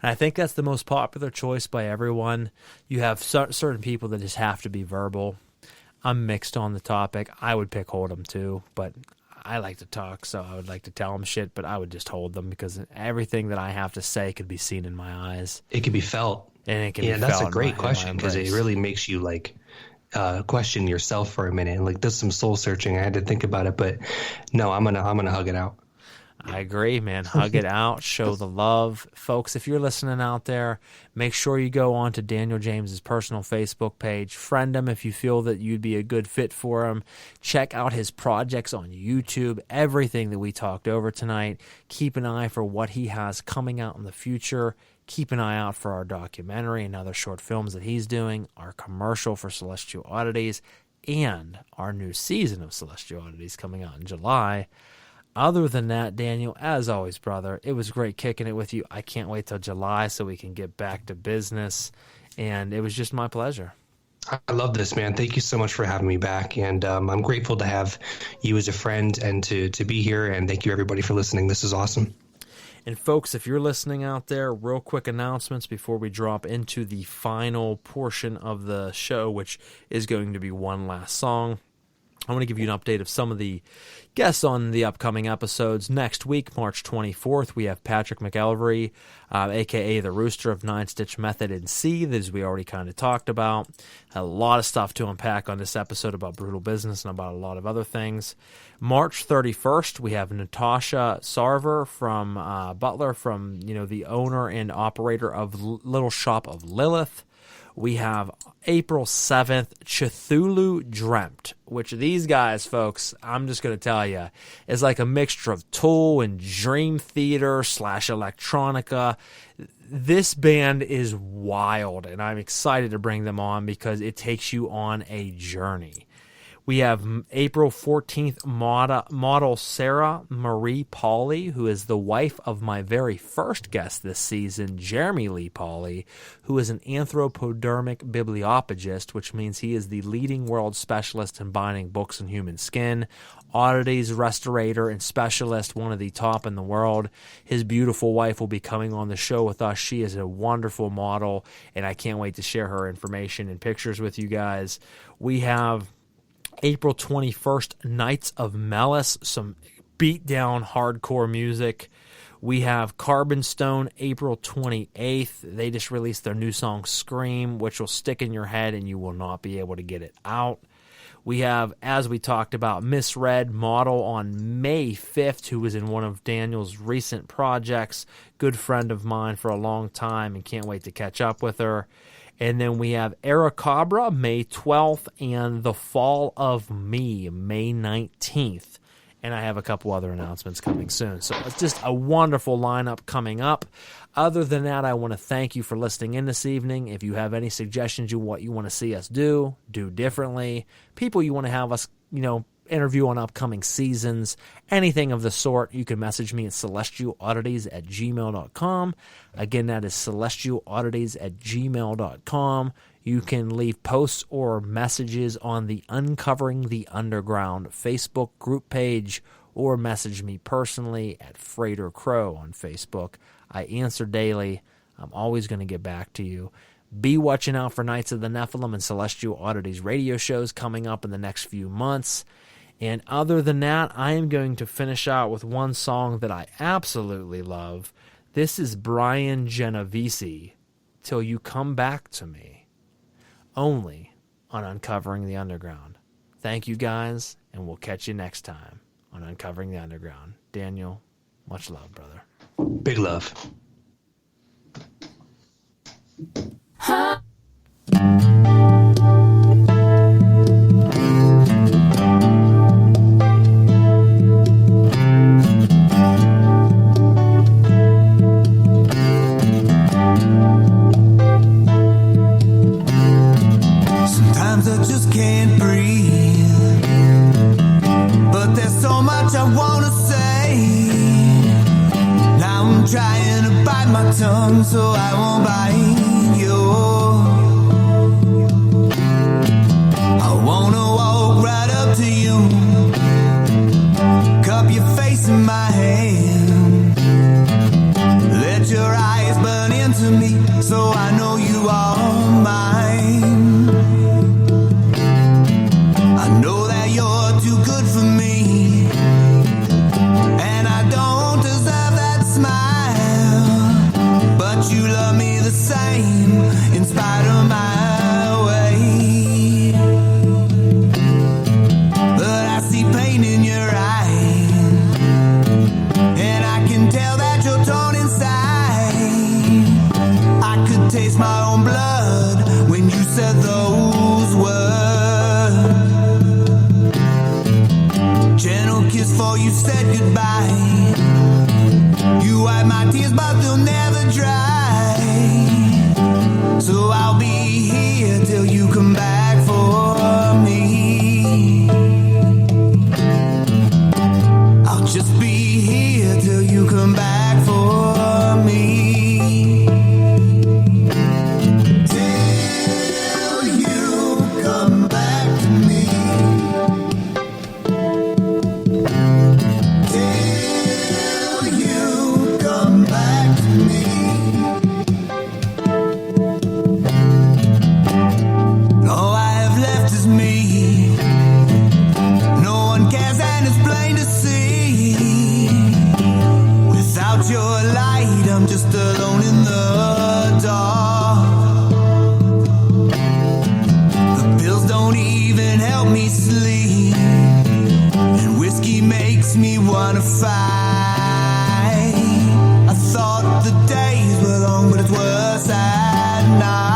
And I think that's the most popular choice by everyone. You have certain people that just have to be verbal. I'm mixed on the topic. I would pick hold them too, but I like to talk, so I would like to tell them shit, but I would just hold them because everything that I have to say could be seen in my eyes. It could be felt. And it can be that's felt a great question because it really makes you like question yourself for a minute and like does some soul searching. I had to think about it, but no, I'm gonna hug it out. I agree, man. Hug it out. Show the love. Folks, if you're listening out there, make sure you go on to Daniel James's personal Facebook page. Friend him if you feel that you'd be a good fit for him. Check out his projects on YouTube. Everything that we talked over tonight. Keep an eye for what he has coming out in the future. Keep an eye out for our documentary and other short films that he's doing, our commercial for Celestial Oddities, and our new season of Celestial Oddities coming out in July. Other than that, Daniel, as always, brother, it was great kicking it with you. I can't wait till July so we can get back to business, and it was just my pleasure. I love this, man. Thank you so much for having me back, and I'm grateful to have you as a friend and to be here, and thank you, everybody, for listening. This is awesome. And folks, if you're listening out there, real quick announcements before we drop into the final portion of the show, which is going to be one last song. I want to give you an update of some of the guests on the upcoming episodes. Next week, March 24th, we have Patrick McElvery, a.k.a. the Rooster of Nine Stitch Method in C, as we already kind of talked about. A lot of stuff to unpack on this episode about brutal business and about a lot of other things. March 31st, we have Natasha Sarver from Butler, from the owner and operator of Little Shop of Lilith. We have April 7th, Cthulhu Dreamt, which these guys, folks, I'm just going to tell you, is like a mixture of Tool and Dream Theater / electronica. This band is wild, and I'm excited to bring them on because it takes you on a journey. We have April 14th, model Sarah Marie Pauley, who is the wife of my very first guest this season, Jeremy Lee Pauley, who is an anthropodermic bibliopagist, which means he is the leading world specialist in binding books and human skin. Oddities restorator and specialist, one of the top in the world. His beautiful wife will be coming on the show with us. She is a wonderful model, and I can't wait to share her information and pictures with you guys. We have April 21st, Knights of Melis, some beat-down hardcore music. We have Carbon Stone, April 28th. They just released their new song, Scream, which will stick in your head and you will not be able to get it out. We have, as we talked about, Misread Model on May 5th, who was in one of Daniel's recent projects. Good friend of mine for a long time and can't wait to catch up with her. And then we have Aracabra, May 12th, and The Fall of Me, May 19th. And I have a couple other announcements coming soon. So it's just a wonderful lineup coming up. Other than that, I want to thank you for listening in this evening. If you have any suggestions of what you want to see us do differently, people you want to have us, interview on upcoming seasons, anything of the sort, you can message me at celestialoddities@gmail.com. Again, that is celestialoddities@gmail.com. You can leave posts or messages on the Uncovering the Underground Facebook group page, or message me personally at Frater Crow on Facebook. I answer daily. I'm always going to get back to you. Be watching out for Knights of the Nephilim and Celestial Oddities radio shows coming up in the next few months. And other than that, I am going to finish out with one song that I absolutely love. This is Brian Genovese, Till You Come Back to Me, only on Uncovering the Underground. Thank you guys, and we'll catch you next time on Uncovering the Underground. Daniel, much love, brother. Big love. Sometimes I just can't breathe, but there's so much I want to say. Now I'm trying to bite my tongue so I won't bite you. I wanna walk right up to you, cup your face in my hand, let your eyes burn into me so I know you are mine. I know that you're too good for me, goodbye. You wipe my tears, but they'll never dry. So I'll be here till you come back for me. I'll just be here till you come back for me. Till you come back to me. Till you come back to me. All I have left is me. No one cares and it's plain to see. Without your light, I'm just alone in the dark. The pills don't even help me sleep, and whiskey makes me wanna fight. I thought the days were long, but it's worse at night.